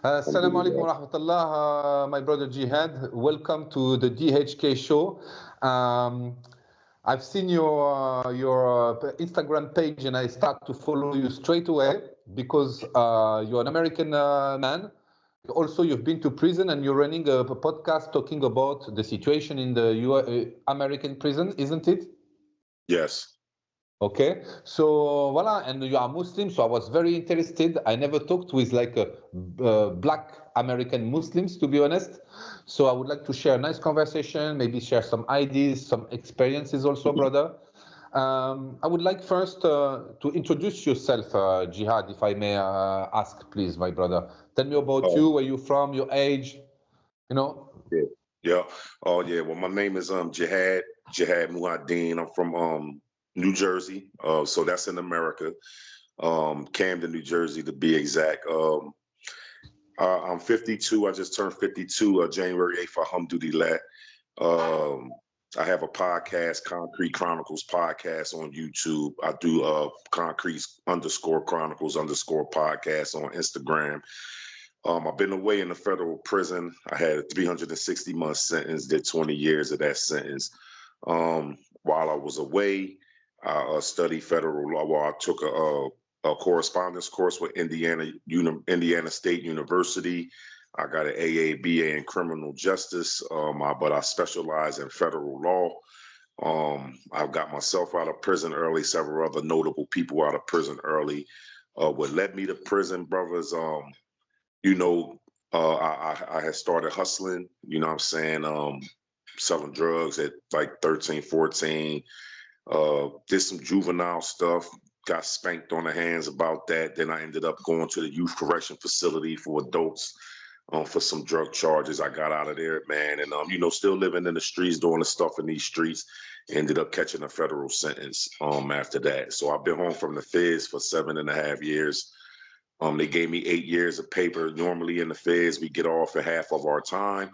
Assalamu alaikum wa rahmatullah, my brother Jihad. Welcome to the DHK show. I've seen your Instagram page and I start to follow you straight away because you're an American man. Also, you've been to prison and you're running a podcast talking about the situation in the American prison, isn't it? Yes. Okay, so voila, and you are Muslim, so I was very interested. I never talked with like black American Muslims, to be honest. So I would like to share a nice conversation, maybe share some ideas, some experiences also, brother. I would like first to introduce yourself, Jihad, if I may ask, please, my brother. Tell me about you, where you from, your age, you know. Yeah. Oh, yeah. Well, my name is Jihad Muhaddin. I'm from New Jersey, so that's in America, Camden, New Jersey, to be exact. I'm 52. I just turned 52 January 8th, alhamdulillah. I have a podcast, Concrete Chronicles Podcast on YouTube. I do Concrete _Chronicles _podcast on Instagram. I've been away in the federal prison. I had a 360-month sentence, did 20 years of that sentence. While I was away, I studied federal law. Well, I took a correspondence course with Indiana State University. I got an AABA in criminal justice, but I specialize in federal law. I've got myself out of prison early, several other notable people out of prison early. What led me to prison, brothers, I had started hustling, you know what I'm saying, selling drugs at like 13, 14. Did some juvenile stuff, got spanked on the hands about that. Then I ended up going to the youth correction facility for adults for some drug charges. I got out of there, man. And, still living in the streets, doing the stuff in these streets, ended up catching a federal sentence after that. So I've been home from the feds for 7.5 years. They gave me 8 years of paper. Normally in the feds, we get off at half of our time.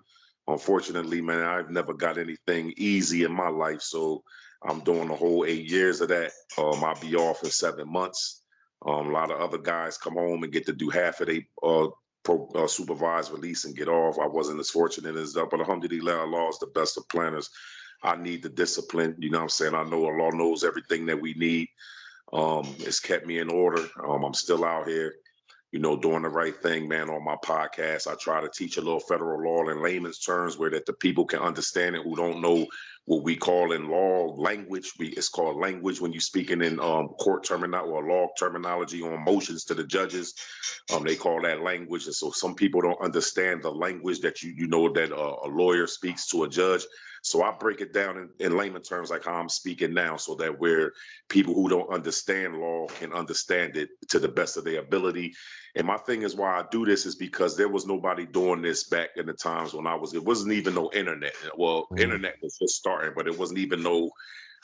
Unfortunately, man, I've never got anything easy in my life. So I'm doing the whole 8 years of that. I'll be off in 7 months. A lot of other guys come home and get to do half of their supervised release and get off. I wasn't as fortunate as that, but alhamdulillah, Allah is the best of planners. I need the discipline. You know what I'm saying? I know Allah knows everything that we need. It's kept me in order. I'm still out here, doing the right thing, man. On my podcast, I try to teach a little federal law in layman's terms where that the people can understand it who don't know what we call in law language. It's called language when you're speaking in court terminology or law terminology on motions to the judges. They call that language. And so some people don't understand the language that that a lawyer speaks to a judge. So I break it down in layman terms like how I'm speaking now, so that where people who don't understand law can understand it to the best of their ability. And my thing is why I do this is because there was nobody doing this back in the times when it wasn't even no internet. Well, internet was just starting, but it wasn't even no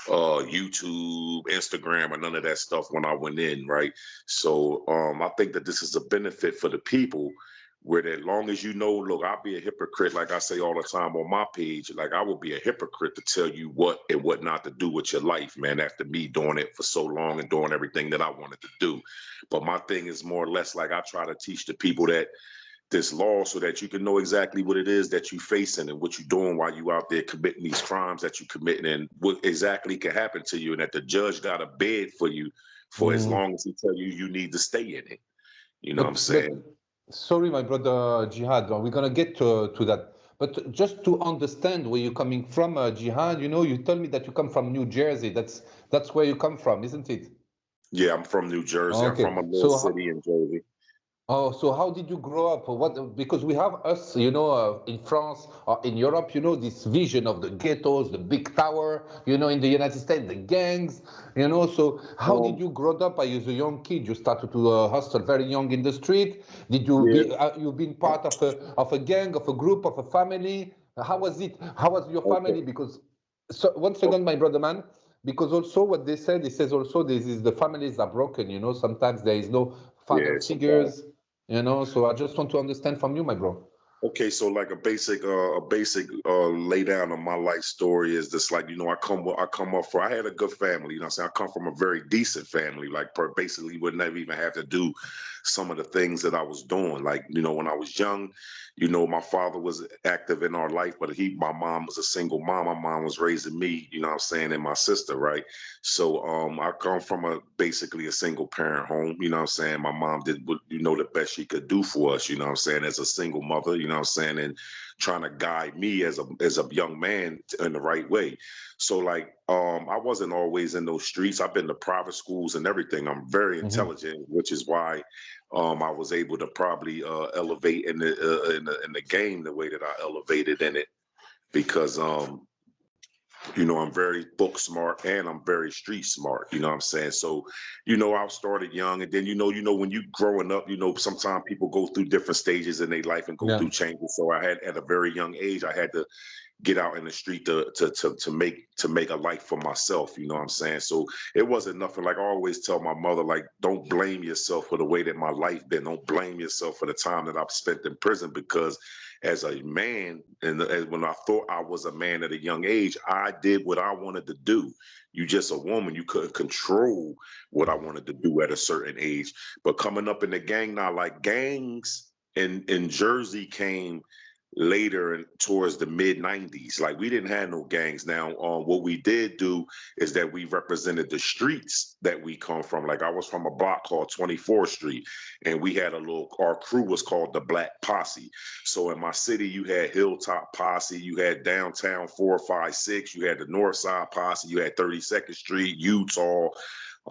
YouTube, Instagram, or none of that stuff when I went in, right? So I think that this is a benefit for the people where that long as look, I'll be a hypocrite, like I say all the time on my page, like I will be a hypocrite to tell you what and what not to do with your life, man, after me doing it for so long and doing everything that I wanted to do. But my thing is more or less like I try to teach the people that this law so that you can know exactly what it is that you're facing and what you're doing while you out there committing these crimes that you're committing and what exactly can happen to you, and that the judge got a bed for you for as long as he tell you need to stay in it. You know what I'm saying? Sorry, my brother Jihad, we're going to get to that. But just to understand where you're coming from, Jihad, you told me that you come from New Jersey. That's where you come from, isn't it? Yeah, I'm from New Jersey. Okay. I'm from a little city in Jersey. Oh, so how did you grow up? Because we have us, in France or in Europe, this vision of the ghettos, the big tower, in the United States, the gangs, So how did you grow up as a young kid? You started to hustle very young in the street. Did you you've been part of a gang, of a group, of a family? How was it? How was your family? Because one second, my brother man. Because also what they says also this is the families are broken. Sometimes there is no father figures. So I just want to understand from you, my bro. Okay, so like a basic lay down of my life story is this, like, I had a good family, I come from a very decent family, like basically would never even have to do some of the things that I was doing. Like, when I was young, my father was active in our life, but my mom was a single mom. My mom was raising me, and my sister, right? So I come from basically a single parent home, My mom did what, the best she could do for us, as a single mother, and trying to guide me as a young man in the right way. So like, I wasn't always in those streets. I've been to private schools and everything. I'm very intelligent, which is why I was able to probably elevate in the game the way that I elevated in it, because I'm very book smart and I'm very street smart. So, I started young, and then when you growing up, sometimes people go through different stages in their life and go Yeah. through changes. So I had, at a very young age, I had to get out in the street to make a life for myself. So it wasn't nothing. Like I always tell my mother, like, don't blame yourself for the way that my life been. Don't blame yourself for the time that I've spent in prison, because as a man, and when I thought I was a man at a young age, I did what I wanted to do. You just a woman, you couldn't control what I wanted to do at a certain age. But coming up in the gang now, like gangs in Jersey came later and towards the mid 90s. Like, we didn't have no gangs. Now, what we did do is that we represented the streets that we come from. Like, I was from a block called 24th Street, and we had our crew was called the Black Posse. So in my city, you had Hilltop Posse, you had downtown 456, you had the North Side Posse, you had 32nd Street, Utah. I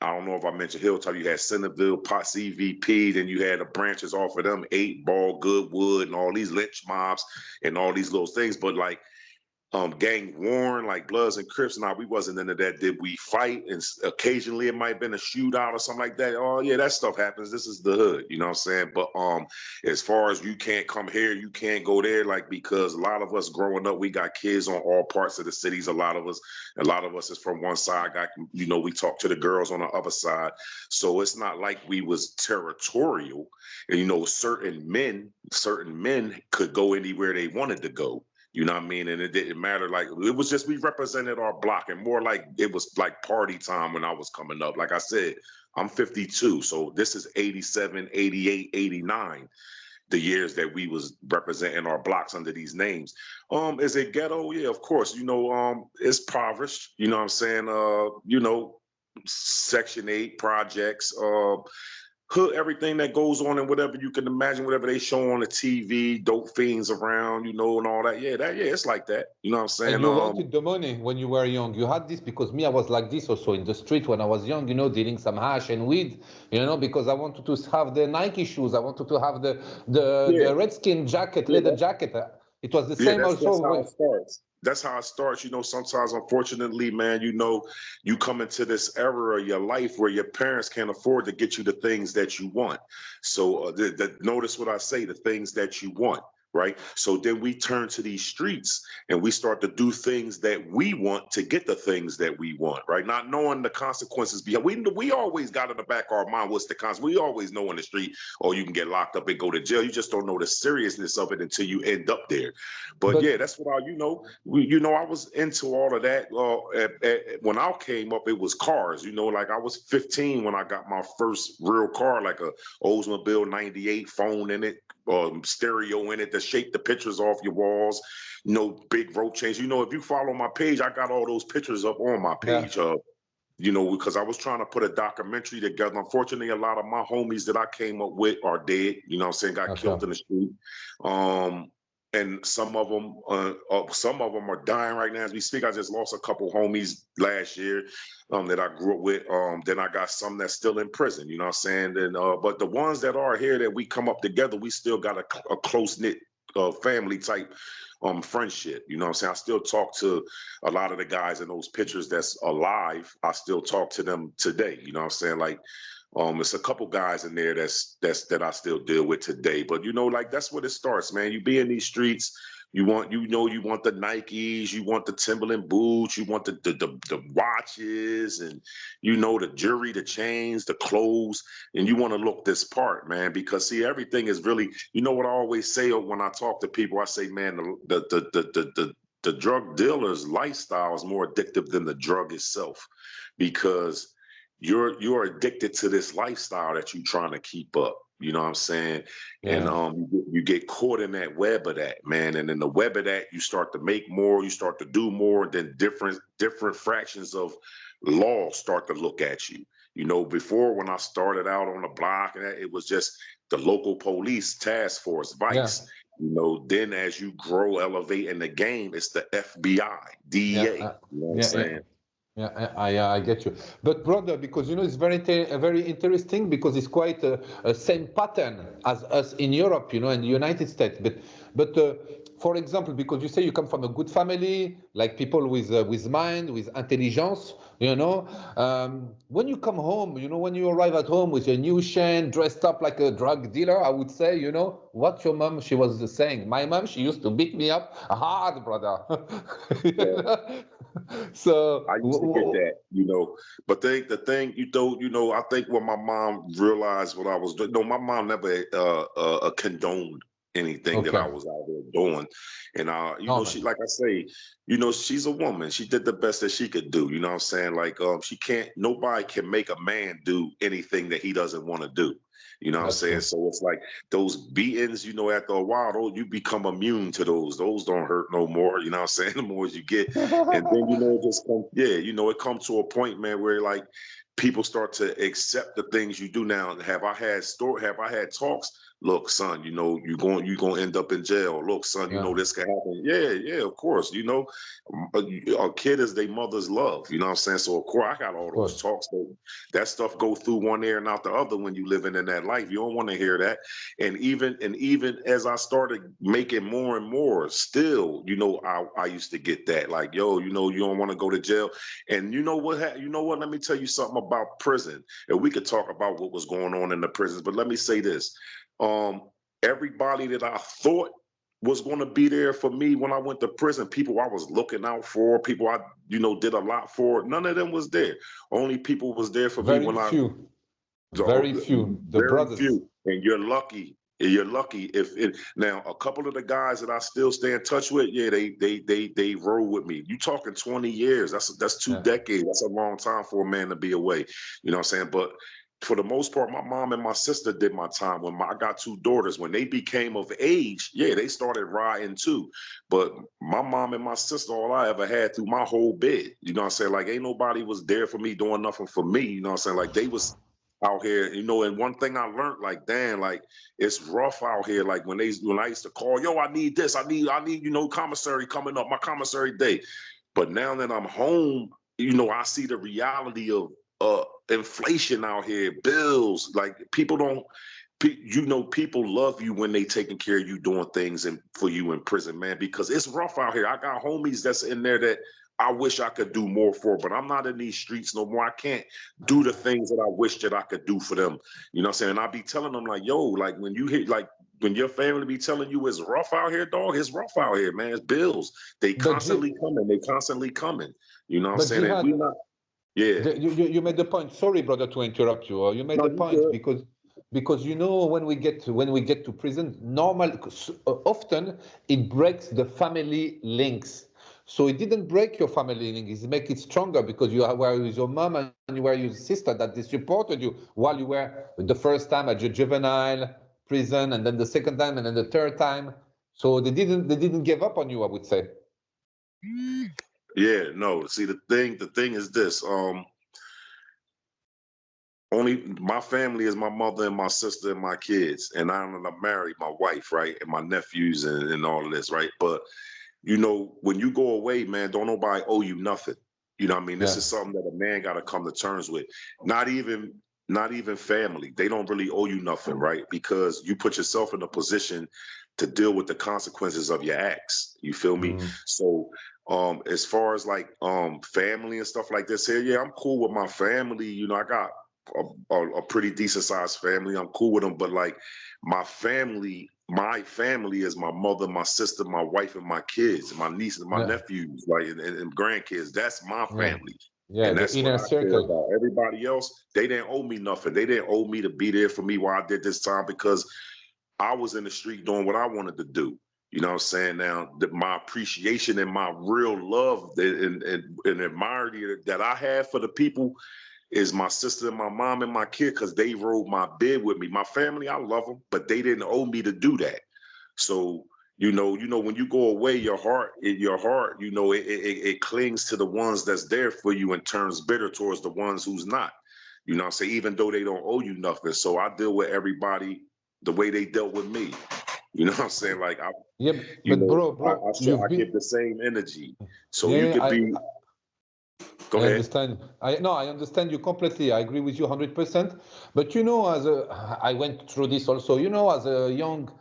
don't know if I mentioned Hilltop. You had Centerville, Posse, CVP, then you had the branches off of them, 8 Ball, Goodwood, and all these lynch mobs and all these little things. But like, gang Warren, like Bloods and Crips. Now, we wasn't into that. Did we fight? And occasionally it might have been a shootout or something like that. Oh yeah, that stuff happens. This is the hood, you know what I'm saying? But as far as you can't come here, you can't go there, like, because a lot of us growing up, we got kids on all parts of the cities. A lot of us is from one side. We talk to the girls on the other side. So it's not like we was territorial. And certain men could go anywhere they wanted to go. You know what I mean? And it didn't matter. Like, it was just, we represented our block, and more like it was like party time when I was coming up. Like I said, I'm 52. So this is 87, 88, 89, the years that we was representing our blocks under these names. Is it ghetto? Yeah, of course. It's impoverished. You know what I'm saying? Section 8 projects, hood, everything that goes on, and whatever you can imagine, whatever they show on the TV, dope fiends around, and all that. Yeah, it's like that. You know what I'm saying? And you wanted the money when you were young. You had this, because me, I was like this also in the street when I was young, dealing some hash and weed, because I wanted to have the Nike shoes. I wanted to have the Redskin jacket, leather jacket. It was the same that's how also. it starts. That's how it starts. Sometimes, unfortunately, man, you come into this era of your life where your parents can't afford to get you the things that you want. So notice what I say, the things that you want. Right. So then we turn to these streets and we start to do things that we want to get the things that we want. Right. Not knowing the consequences behind. We always got in the back of our mind what's the consequence. We always know in the street, or you can get locked up and go to jail. You just don't know the seriousness of it until you end up there. But yeah, that's what I was into all of that. When I came up, it was cars. Like, I was 15 when I got my first real car, like a Oldsmobile 98, phone in it, stereo in it to shake the pictures off your walls, big rope chains. If you follow my page, I got all those pictures up on my page. Yeah. Because I was trying to put a documentary together. Unfortunately, a lot of my homies that I came up with are dead. Got killed in the street. And some of them are dying right now as we speak. I just lost a couple homies last year that I grew up with. Then I got some that's still in prison. You know what I'm saying? And but the ones that are here that we come up together, we still got a close knit family type friendship. You know what I'm saying? I still talk to a lot of the guys in those pictures that's alive. I still talk to them today. You know what I'm saying? Like, it's a couple guys in there that I still deal with today. But like, that's what it starts, man. You be in these streets, you want the Nikes, you want the Timberland boots, you want the watches, and the jewelry, the chains, the clothes, and you want to look this part, man. Because see, everything is really, what I always say when I talk to people, I say, man, the drug dealer's lifestyle is more addictive than the drug itself, because you're addicted to this lifestyle that you're trying to keep up. You know what I'm saying? And Yeah. you get caught in that web of that, man. And in the web of that, you start to make more, you start to do more, and then different fractions of law start to look at you. You know, before when I started out on the block, and it was just the local police task force, Yeah. Vice. You know, then as you grow, elevate in the game, it's the FBI, DEA. Yeah. You know what I'm Yeah. Yeah. saying? Yeah, I get you. But brother, because it's very interesting because it's quite a same pattern as us in Europe, in the United States. But for example, because you say you come from a good family, like people with mind, with intelligence, when you come home, when you arrive at home with your new chain, dressed up like a drug dealer, I would say, what your mom she was saying. My mom, she used to beat me up hard, brother. Yeah. So. I used to get that, but the thing I think what my mom realized what I was doing. No, my mom never condoned anything that I Okay. was out there doing, and Normal. she, like I say, she's a woman. She did the best that she could do. You know what I'm saying? Like, nobody can make a man do anything that he doesn't want to do. You know what I'm That's saying? true. So it's like those beatings, after a while, you become immune to those. Those don't hurt no more. You know what I'm saying? The more as you get, and then it just comes, it comes to a point, man, where like people start to accept the things you do now. Have I had talks? Look, son, you're gonna end up in jail. Look, son, Yeah, this can happen. Yeah, of course. A kid is their mother's love. You know what I'm saying? So of course I got all of those course. talks. That stuff go through one ear and out the other when you living in that life. You don't want to hear that. And even as I started making more and more, still, I used to get that, like, yo, you don't want to go to jail. And you know what? Let me tell you something about prison. And we could talk about what was going on in the prisons, but let me say this. Um, Everybody that I thought was going to be there for me when I went to prison, people I was looking out for, people I, did a lot for, none of them was there. Only people was there for me Very when I, few. Very few. The very brothers. few. And you're lucky. You're lucky if it now a couple of the guys that I still stay in touch with, yeah, they roll with me. You talking 20 years. That's 2 decades. That's a long time for a man to be away. You know what I'm saying? But for the most part, my mom and my sister did my time. I got 2 daughters, when they became of age, yeah, they started riding too. But my mom and my sister, all I ever had through my whole bid. You know what I'm saying? Like, ain't nobody was there for me doing nothing for me. You know what I'm saying? Like, they was out here, and one thing I learned, like, damn, like, it's rough out here. Like, when I used to call, yo, I need this, I need, commissary coming up, my commissary day. But now that I'm home, I see the reality of inflation out here, bills. Like, people don't, people love you when they taking care of you, doing things and for you in prison, man, because it's rough out here. I got homies that's in there that I wish I could do more for, but I'm not in these streets no more. I can't do the things that I wish that I could do for them. You know what I'm saying? And I be telling them, like, yo, like, when you hit, like, when your family be telling you it's rough out here, dog, it's rough out here, man. It's bills. They But constantly coming. They constantly coming. You know what I'm but saying? And we Jihad, not, yeah. you made the point. Sorry, brother, to interrupt you. You made No, the you point good. because when we get to prison, often it breaks the family links. So it didn't break your family links; it make it stronger because you were with your mom and you were your sister that they supported you while you were the first time at your juvenile prison, and then the second time, and then the third time. So they didn't give up on you, I would say. Yeah, no. See, the thing is this. Only my family is my mother and my sister and my kids, and I'm married, my wife, right, and my nephews and all of this, right. But when you go away, man, don't nobody owe you nothing. You know what I mean? This Yeah, is something that a man got to come to terms with. Not even, not even family. They don't really owe you nothing, right? Because you put yourself in a position to deal with the consequences of your acts. You feel me? mm, So, as far as like family and stuff like this here, yeah, I'm cool with my family. I got a pretty decent sized family. I'm cool with them, but like my family is my mother, my sister, my wife, and my kids, and my nieces, and my yeah, nephews, like, and grandkids. That's my yeah, family, yeah. and The that's what inner I care circle. about. Everybody else, they didn't owe me nothing. They didn't owe me to be there for me while I did this time, because I was in the street doing what I wanted to do. You know what I'm saying? Now, my appreciation and my real love and admiration that I have for the people, is my sister and my mom and my kid, because they rode my bid with me. My family, I love them, but they didn't owe me to do that. So, when you go away, your heart, it clings to the ones that's there for you and turns bitter towards the ones who's not. You know what I'm saying? Even though they don't owe you nothing. So I deal with everybody the way they dealt with me. You know what I'm saying? Like, Yeah, but bro, I give the same energy. So yeah, you could be. Go I ahead. understand. I understand you completely. I agree with you 100%. But I went through this also. As a young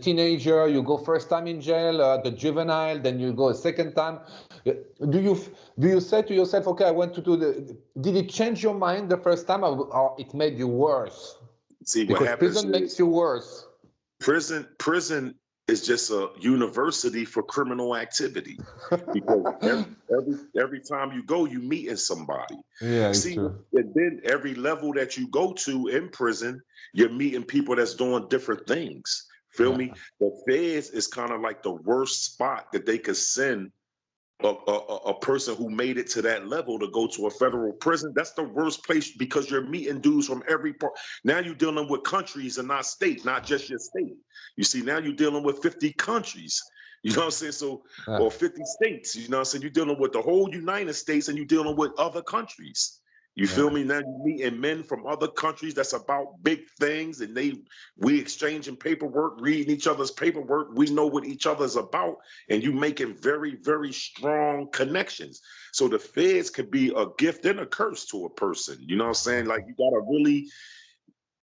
teenager, you go first time in jail, the juvenile, then you go a second time. Do you say to yourself, okay, I went to do the? Did it change your mind the first time, or it made you worse? See, what Because happens prison makes you worse. Prison is just a university for criminal activity, because every time you go, you meeting somebody. Yeah, it's See, true. and then every level that you go to in prison, you're meeting people that's doing different things. Feel Yeah. me? The feds is kind of like the worst spot that they could send a person who made it to that level to go to a federal prison. That's the worst place, because you're meeting dudes from every part. Now you're dealing with countries and not states, not just your state. You see, now you're dealing with 50 countries. You know what I'm saying? So, or 50 states. You know what I'm saying? You're dealing with the whole United States, and you're dealing with other countries. You feel me? Now you meeting men from other countries that's about big things, and we exchanging paperwork, reading each other's paperwork. We know what each other's about, and you making very, very strong connections. So the feds could be a gift and a curse to a person. You know what I'm saying? Like, you gotta really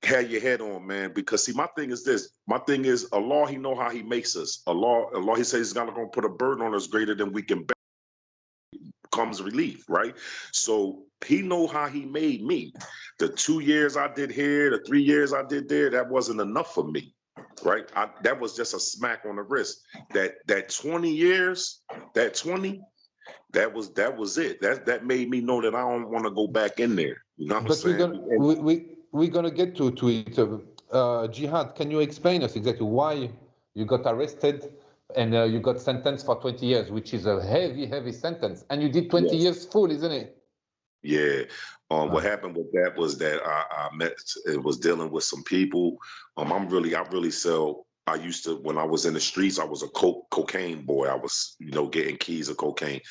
have your head on, man. Because see, my thing is this. My thing is, Allah, He know how He makes us. Allah, He says He's not gonna put a burden on us greater than we can bear. Comes relief, right? So He know how He made me. The 2 years I did here, the 3 years I did there, that wasn't enough for me, right? That was just a smack on the wrist. That 20 years, that was it. That made me know that I don't want to go back in there. You know what I'm But saying? we're gonna get to it. Jihad, can you explain us exactly why you got arrested and you got sentenced for 20 years, which is a heavy sentence, and you did 20 Yes. years full, isn't it? Yeah. What happened with that was that I met and was dealing with some people. I really sell. I used to, when I was in the streets, I was a cocaine boy. I was, getting keys of cocaine.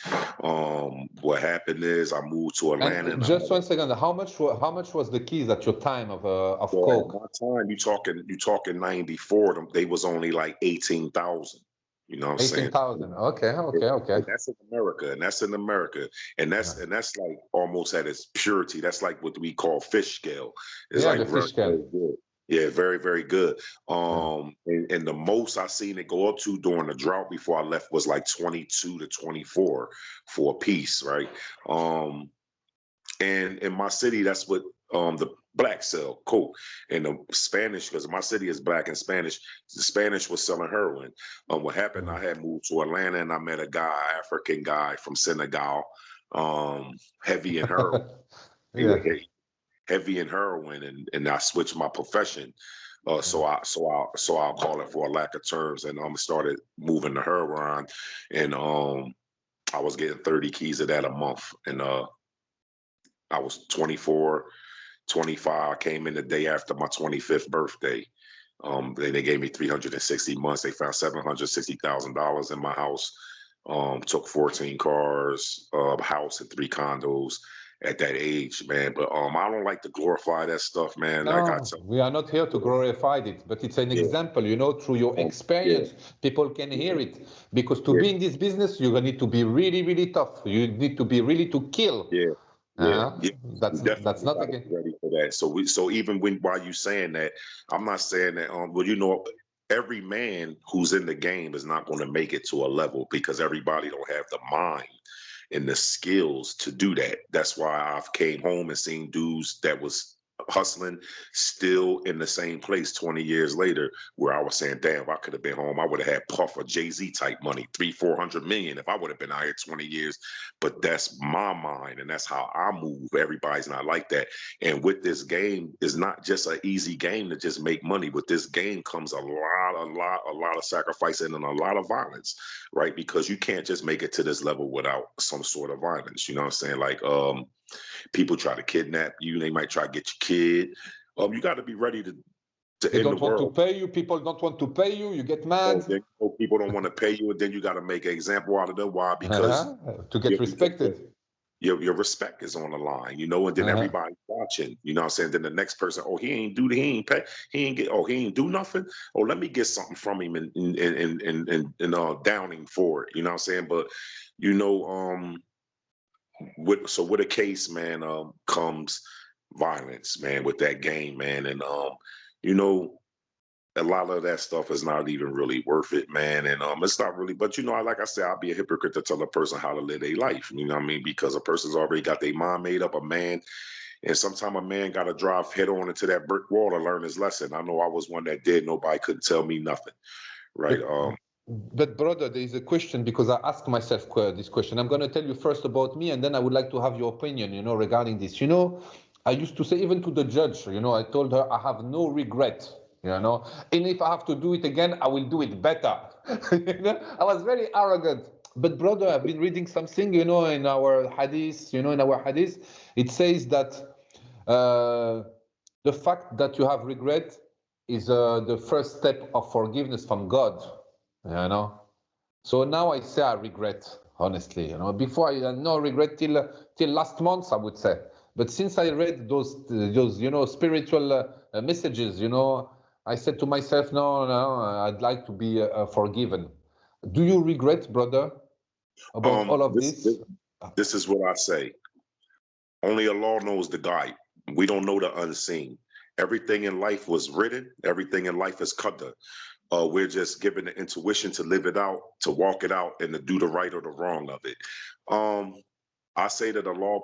What happened is I moved to Atlanta. And just 1 second, how much was the keys at your time of coke? At my time, you talking 94. They was only like 18,000. You know what I'm saying? 18,000. Okay. And that's in America. And that's like almost at its purity. That's like what we call fish scale. It's Yeah, like the fish scale. very good. Yeah, very, very good. And the most I seen it go up to during the drought before I left was like 22 to 24 for a piece, right? And in my city, that's what the black sell coke. And the Spanish, because my city is black and Spanish, the Spanish was selling heroin. What happened, I had moved to Atlanta and I met a guy, African guy from Senegal, heavy in heroin. Yeah. Heavy in heroin, and I switched my profession. So I'll call it, for a lack of terms, and started moving the heroin, and I was getting 30 keys of that a month, and I was 24, 25. I came in the day after my 25th birthday. They gave me 360 months. They found $760,000 in my house. Took 14 cars, a house, and 3 condos at that age, man. But I don't like to glorify that stuff, man. No, we are not here to glorify it, but it's an example, through your experience, people can hear it. Because to be in this business, you need to be really, really tough. You need to be really to kill. That's not again ready for that. So even while you saying that, I'm not saying that. Every man who's in the game is not going to make it to a level, because everybody don't have the mind and the skills to do that. That's why I've came home and seen dudes that was hustling still in the same place 20 years later, where I was saying, damn, if I could have been home, I would have had Puff or Jay-Z type money, 300-400 million if I would have been out here 20 years. But that's my mind, and that's how I move. Everybody's not like that. And with this game, it's not just an easy game to just make money. With this game comes a lot of sacrifice and a lot of violence, right? Because you can't just make it to this level without some sort of violence. You know what I'm saying? Like People try to kidnap you. They might try to get your kid. You got to be ready to They end the don't want to world. pay you. People don't want to pay you. You get mad. People don't want to pay you, and then you got to make an example out of them. Why? Because to get respected. Your respect is on the line, you know, and then everybody's watching, you know what I'm saying? Then the next person, oh, he ain't do nothing. Oh, let me get something from him and downing for it, you know what I'm saying? But, you know, with a case, man, comes violence, man, with that game, man. And, you know, a lot of that stuff is not even really worth it, man. And it's not really, but you know, like I said, I'll be a hypocrite to tell a person how to live their life. You know what I mean? Because a person's already got their mind made up, a man. And sometimes a man got to drive head on into that brick wall to learn his lesson. I know I was one that did. Nobody couldn't tell me nothing. Right. But brother, there is a question, because I asked myself this question. I'm going to tell you first about me, and then I would like to have your opinion, you know, regarding this. You know, I used to say, even to the judge, you know, I told her I have no regret. You know, and if I have to do it again, I will do it better. You know? I was very arrogant. But brother, I've been reading something, you know, in our hadith, it says that the fact that you have regret is the first step of forgiveness from God, you know. So now I say I regret, honestly, you know. Before I had no regret till last month, I would say. But since I read those you know, spiritual messages, you know, I said to myself, no, I'd like to be forgiven. Do you regret, brother, about all of this? This is what I say. Only Allah knows the guide. We don't know the unseen. Everything in life was written. Everything in life is qadar. We're just given the intuition to live it out, to walk it out, and to do the right or the wrong of it. I say that Allah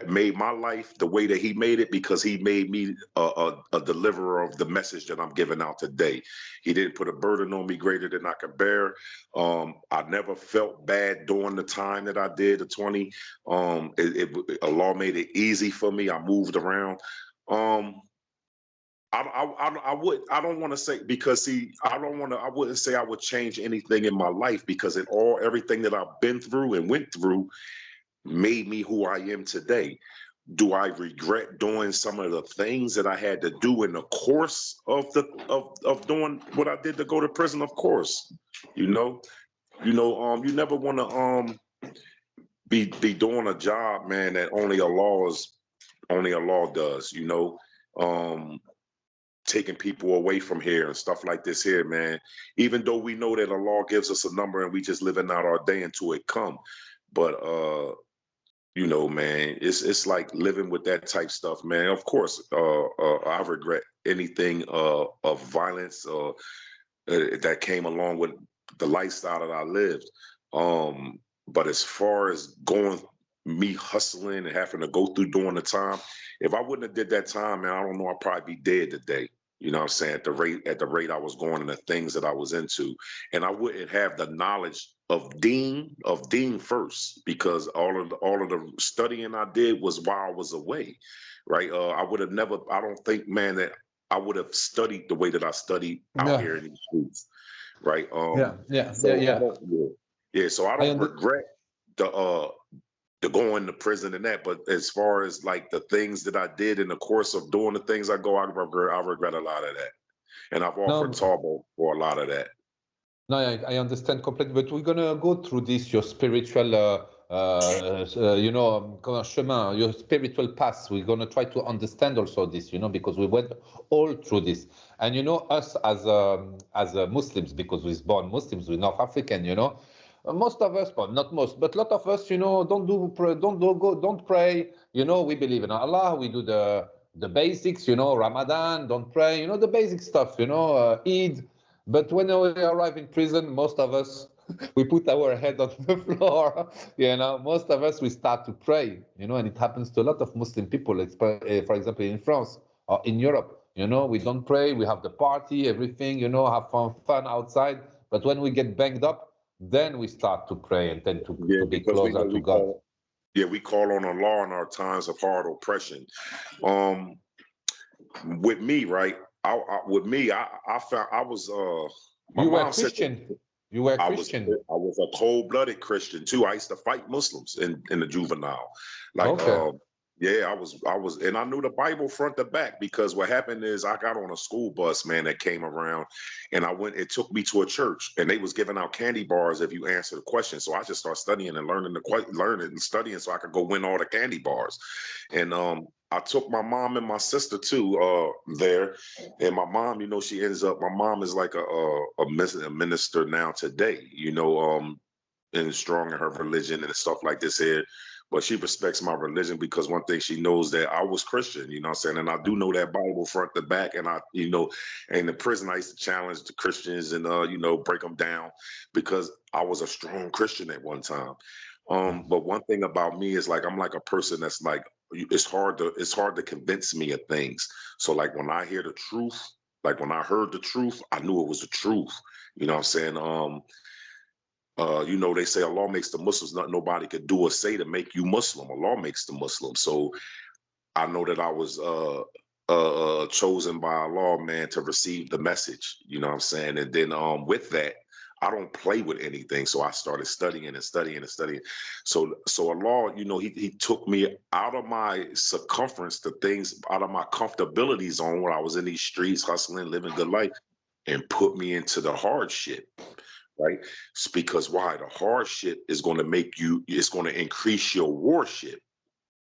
made my life the way that he made it because he made me a deliverer of the message that I'm giving out today. He didn't put a burden on me greater than I could bear. I never felt bad during the time that I did, the 20. Allah made it easy for me. I moved around. I don't want to say, because see, I wouldn't say I would change anything in my life, because everything that I've been through and went through made me who I am today. Do I regret doing some of the things that I had to do in the course of doing what I did to go to prison? Of course, you know, you never want to be doing a job, man, that only Allah does, you know. Taking people away from here and stuff like this here, man. Even though we know that Allah gives us a number and we just living out our day until it come, but you know, man, it's like living with that type stuff, man. Of course, I regret anything of violence that came along with the lifestyle that I lived. But as far as me hustling and having to go through during the time, if I wouldn't have did that time, man, I don't know, I'd probably be dead today. You know what I'm saying? At the rate I was going and the things that I was into. And I wouldn't have the knowledge of Dean first, because all of the studying I did was while I was away. Right. I don't think, man, that I would have studied the way that I studied out here in these streets. Right. So I don't regret the going to prison and that, but as far as like the things that I did in the course of doing the things I regret a lot of that, and I've offered Tabo for a lot of that. No, I understand completely, but we're gonna go through this, your spiritual, you know, chemin, your spiritual path. We're gonna try to understand also this, you know, because we went all through this, and you know, us as Muslims, because we're born Muslims, we're North African, you know. Most of us, well, not most, but a lot of us, you know, don't pray. You know, we believe in Allah. We do the basics, you know, Ramadan, don't pray, you know, the basic stuff, you know, Eid. But when we arrive in prison, most of us, we put our head on the floor. You know, most of us, we start to pray. You know, and it happens to a lot of Muslim people. For example, in France or in Europe. You know, we don't pray. We have the party, everything. You know, have fun outside. But when we get banged up, then we start to pray and then to be closer to God. We call on Allah in our times of hard oppression. With me, right? I found I was. You were Christian. You were I Christian. was a cold-blooded Christian too. I used to fight Muslims in the juvenile. Like, Okay. yeah, I was, and I knew the Bible front to back, because what happened is I got on a school bus, man, that came around, and it took me to a church, and they was giving out candy bars if you answer the question. So I just started studying and learning and studying so I could go win all the candy bars. And I took my mom and my sister too there, and my mom, my mom is like a minister now today, and strong in her religion and stuff like this here. But she respects my religion because one thing she knows that I was Christian, you know what I'm saying? And I do know that Bible front to back. And in the prison, I used to challenge the Christians and, break them down because I was a strong Christian at one time. But one thing about me is, like, I'm like a person that's like, it's hard to convince me of things. So like when I hear the truth, like when I heard the truth, I knew it was the truth. You know what I'm saying? They say Allah makes the Muslims, nothing nobody could do or say to make you Muslim. Allah makes the Muslim. So I know that I was chosen by Allah, man, to receive the message. You know what I'm saying? And then with that, I don't play with anything. So I started studying and studying and studying. So Allah, he took me out of my circumference to things, out of my comfortability zone where I was in these streets, hustling, living good life, and put me into the hard shit. Right? It's because why? The hard shit is going to it's going to increase your warship.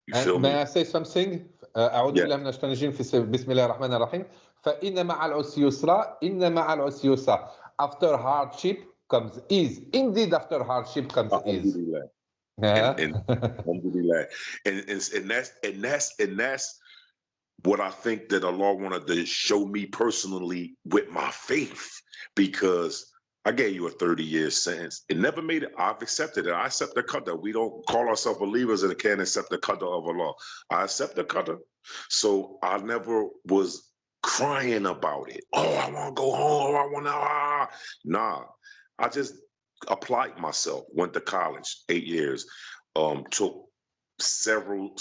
You feel And may me? I say something? أعوذ Yeah. بالله من الشيطان الرجيم بسم الله الرحمن الرحيم. فإن مع العسر يسرا إن مع العسر يسرا. After hardship comes ease. Indeed, after hardship comes ease. Alhamdulillah. Yeah. And alhamdulillah. And that's what I think that Allah wanted to show me personally with my faith, because I gave you a 30-year sentence. It never made it. I've accepted it. I accept the qadr. We don't call ourselves believers and can't accept the qadr of Allah. I accept the qadr. So I never was crying about it. Oh, I want to go home. I want to. Nah, I just applied myself. Went to college, 8 years. Took several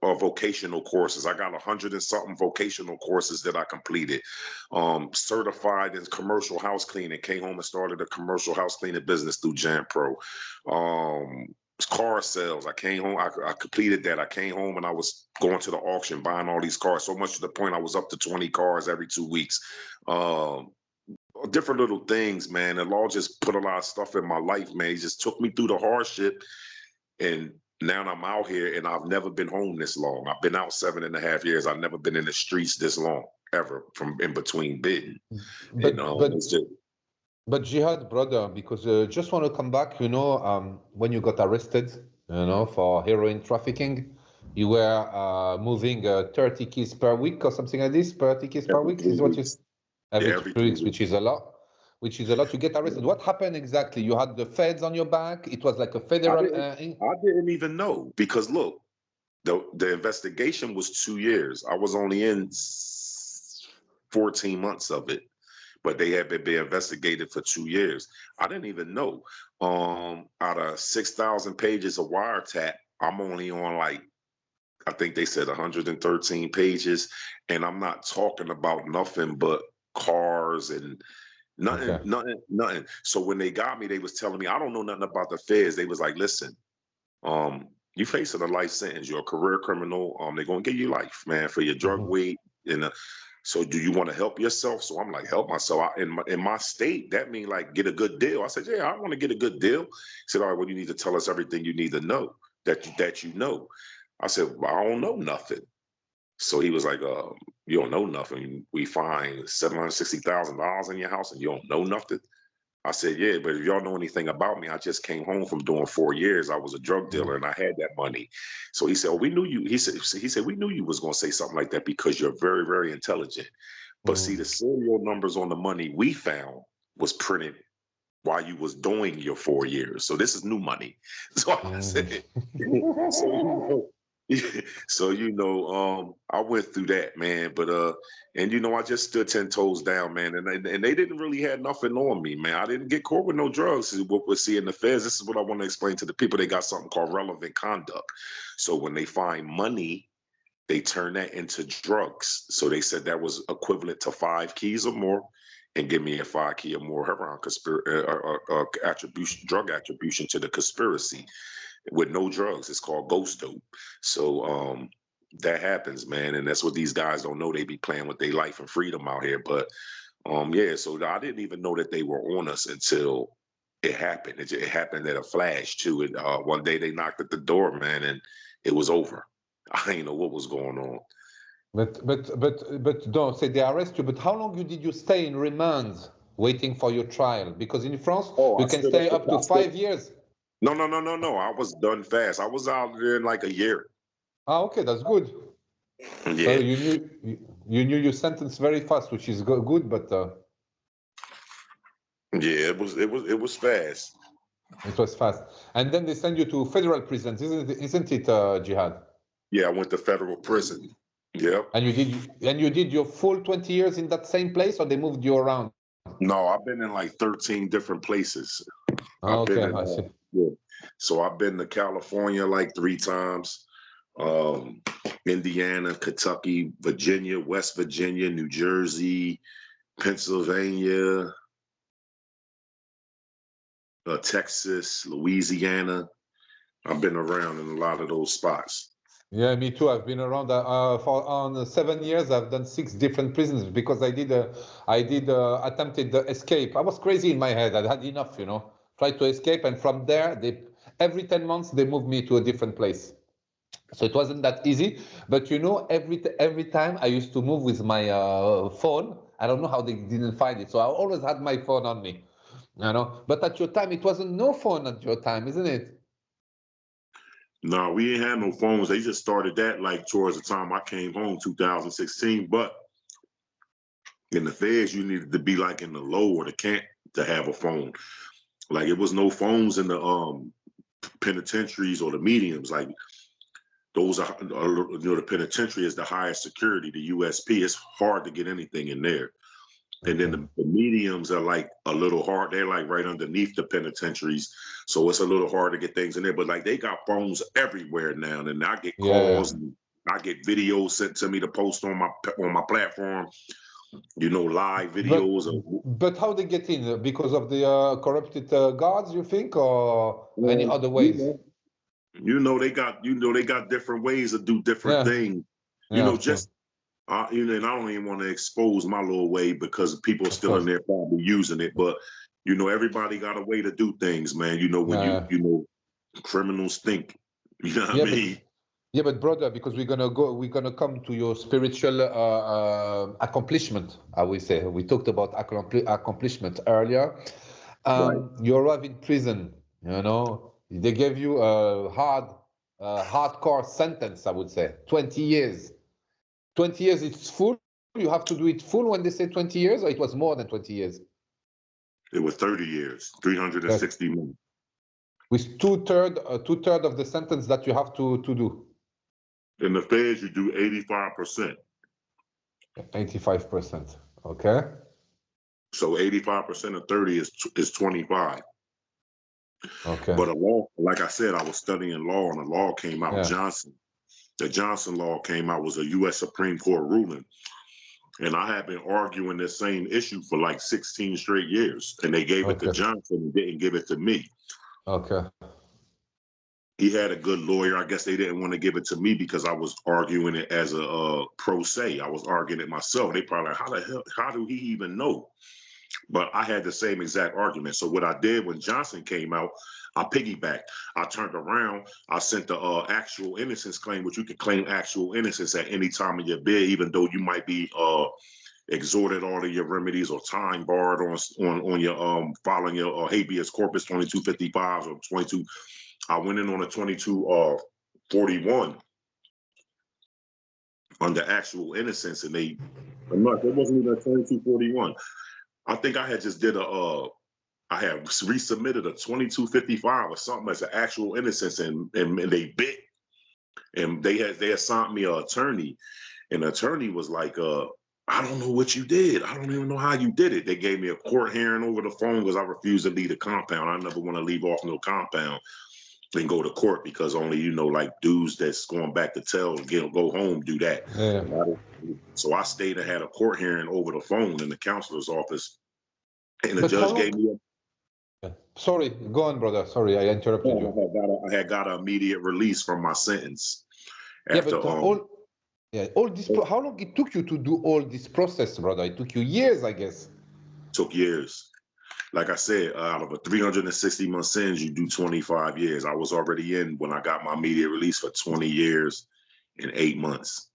vocational courses. I got 100 and something vocational courses that I completed. Certified in commercial house cleaning. Came home and started a commercial house cleaning business through Jan Pro. Car sales. I came home. I completed that. I came home and I was going to the auction, buying all these cars. So much to the point I was up to 20 cars every 2 weeks. Different little things, man. The law just put a lot of stuff in my life, man. He just took me through the hardship, and now I'm out here, and I've never been home this long. I've been out 7.5 years. I've never been in the streets this long, ever, from in between bidding. But Jihad, brother, because just want to come back, when you got arrested, for heroin trafficking, you were moving 30 keys per week or something like this. 30 keys per week is what you said? Every 3 weeks, which is a lot. You get arrested. What happened exactly? You had the feds on your back. It was like a federal. I didn't even know, because look, the investigation was 2 years. I was only in 14 months of it, but they had been investigated for 2 years. I didn't even know. Out of 6,000 pages of wiretap, I'm only on, like, I think they said 113 pages, and I'm not talking about nothing but cars and nothing. So when they got me, they was telling me, I don't know nothing about the feds. They was like, listen, you facing a life sentence. You're a career criminal. They're gonna give you life, man, for your drug weight. And so do you want to help yourself? So I'm like, help myself. In my state, that means like get a good deal. I said, yeah, I want to get a good deal. He said, all right, well, you need to tell us everything you need to know that you know. I said, well, I don't know nothing. So he was like, you don't know nothing. We find $760,000 in your house and you don't know nothing. I said, yeah, but if y'all know anything about me, I just came home from doing 4 years. I was a drug dealer and I had that money. So he said, oh, we knew you. He said, we knew you was going to say something like that because you're very, very intelligent. But see, the serial numbers on the money we found was printed while you was doing your 4 years. So this is new money. So I said, so I went through that, man. But and I just stood 10 toes down, man. And they didn't really have nothing on me, man. I didn't get caught with no drugs. This is what we're seeing the feds. This is what I want to explain to the people. They got something called relevant conduct. So when they find money they turned that into drugs. So they said that was equivalent to 5 keys or more, and give me a 5 key or more heroin attribution, drug attribution to the conspiracy with no drugs. It's called ghost dope. So that happens, man, and that's what these guys don't know. They be playing with their life and freedom out here. But yeah, so I didn't even know that they were on us until it happened. It happened at a flash too. And one day they knocked at the door, man, and it was over. I didn't know what was going on. But don't say they arrest you. But how long did you stay in remand waiting for your trial? Because in France, you can stay up to 5 years. No. I was done fast. I was out there in like a year. Ah, okay, that's good. Yeah. So you knew your sentence very fast, which is good, but yeah, it was fast. It was fast. And then they send you to federal prisons, isn't it, Jihad? Yeah, I went to federal prison. Yep. And you did your full 20 years in that same place, or they moved you around? No, I've been in like 13 different places. Okay, I see. Yeah. So I've been to California like 3 times, Indiana, Kentucky, Virginia, West Virginia, New Jersey, Pennsylvania, Texas, Louisiana. I've been around in a lot of those spots. Yeah, me too. I've been around for 7 years. I've done 6 different prisons because I did attempted escape. I was crazy in my head. I had enough, tried to escape, and from there, every 10 months they moved me to a different place. So it wasn't that easy. But every time I used to move with my phone. I don't know how they didn't find it. So I always had my phone on me, But at your time, it wasn't no phone at your time, isn't it? No, we ain't had no phones. They just started that like towards the time I came home, 2016. But in the feds, you needed to be like in the low or the camp to have a phone. Like it was no phones in the penitentiaries or the mediums. Like those are, the penitentiary is the highest security, the USP. It's hard to get anything in there. And then the mediums are like a little hard. They're like right underneath the penitentiaries. So it's a little hard to get things in there. But like they got phones everywhere now. And I get calls and I get videos sent to me to post on my platform, live videos. But how they get in? Because of the corrupted guards, you think, or any other ways? They got different ways to do different things. And I don't even want to expose my little way because people are still in there probably using it. But, everybody got a way to do things, man. When criminals think, you know what I mean? But brother, because we're gonna come to your spiritual accomplishment, I will say. We talked about accomplishment earlier. Right. You arrive in prison, they gave you a hardcore sentence, I would say, 20 years. 20 years, it's full. You have to do it full when they say 20 years, or it was more than 20 years? It was 30 years, 360 months. With two-thirds of the sentence that you have to do. In the feds, you do 85%. 85%, okay. So 85% of 30 is 25. Okay. But a law, like I said, I was studying law, and the law came out, The Johnson law came out, was a U.S. Supreme Court ruling. And I had been arguing this same issue for like 16 straight years. And they gave it to Johnson and didn't give it to me. Okay. He had a good lawyer. I guess they didn't want to give it to me because I was arguing it as a pro se. I was arguing it myself. They probably like, how do he even know? But I had the same exact argument. So what I did when Johnson came out, I piggybacked. I turned around. I sent the actual innocence claim, which you can claim actual innocence at any time of your bid, even though you might be exhorted all of your remedies or time barred on your filing your habeas corpus 2255 or 22. I went in on a 2241 under actual innocence, and it wasn't even a 2241. I think I had just I had resubmitted a 2255 or something as an actual innocence, and they bit, and they assigned me an attorney, and the attorney was like, I don't know what you did. I don't even know how you did it. They gave me a court hearing over the phone because I refused to leave the compound. I never want to leave off no compound. and go to court, because only, like dudes that's going back to tell go home do that. Yeah. So I stayed and had a court hearing over the phone in the counselor's office, and the But how judge long? gave me Sorry, go on, brother. Sorry, I interrupted you. I had got an immediate release from my sentence. Yeah, After, but all this. How long it took you to do all this process, brother? It took you years, I guess. took years. Like I said, out of a 360-month sentence, you do 25 years. I was already in when I got my immediate release for 20 years and 8 months.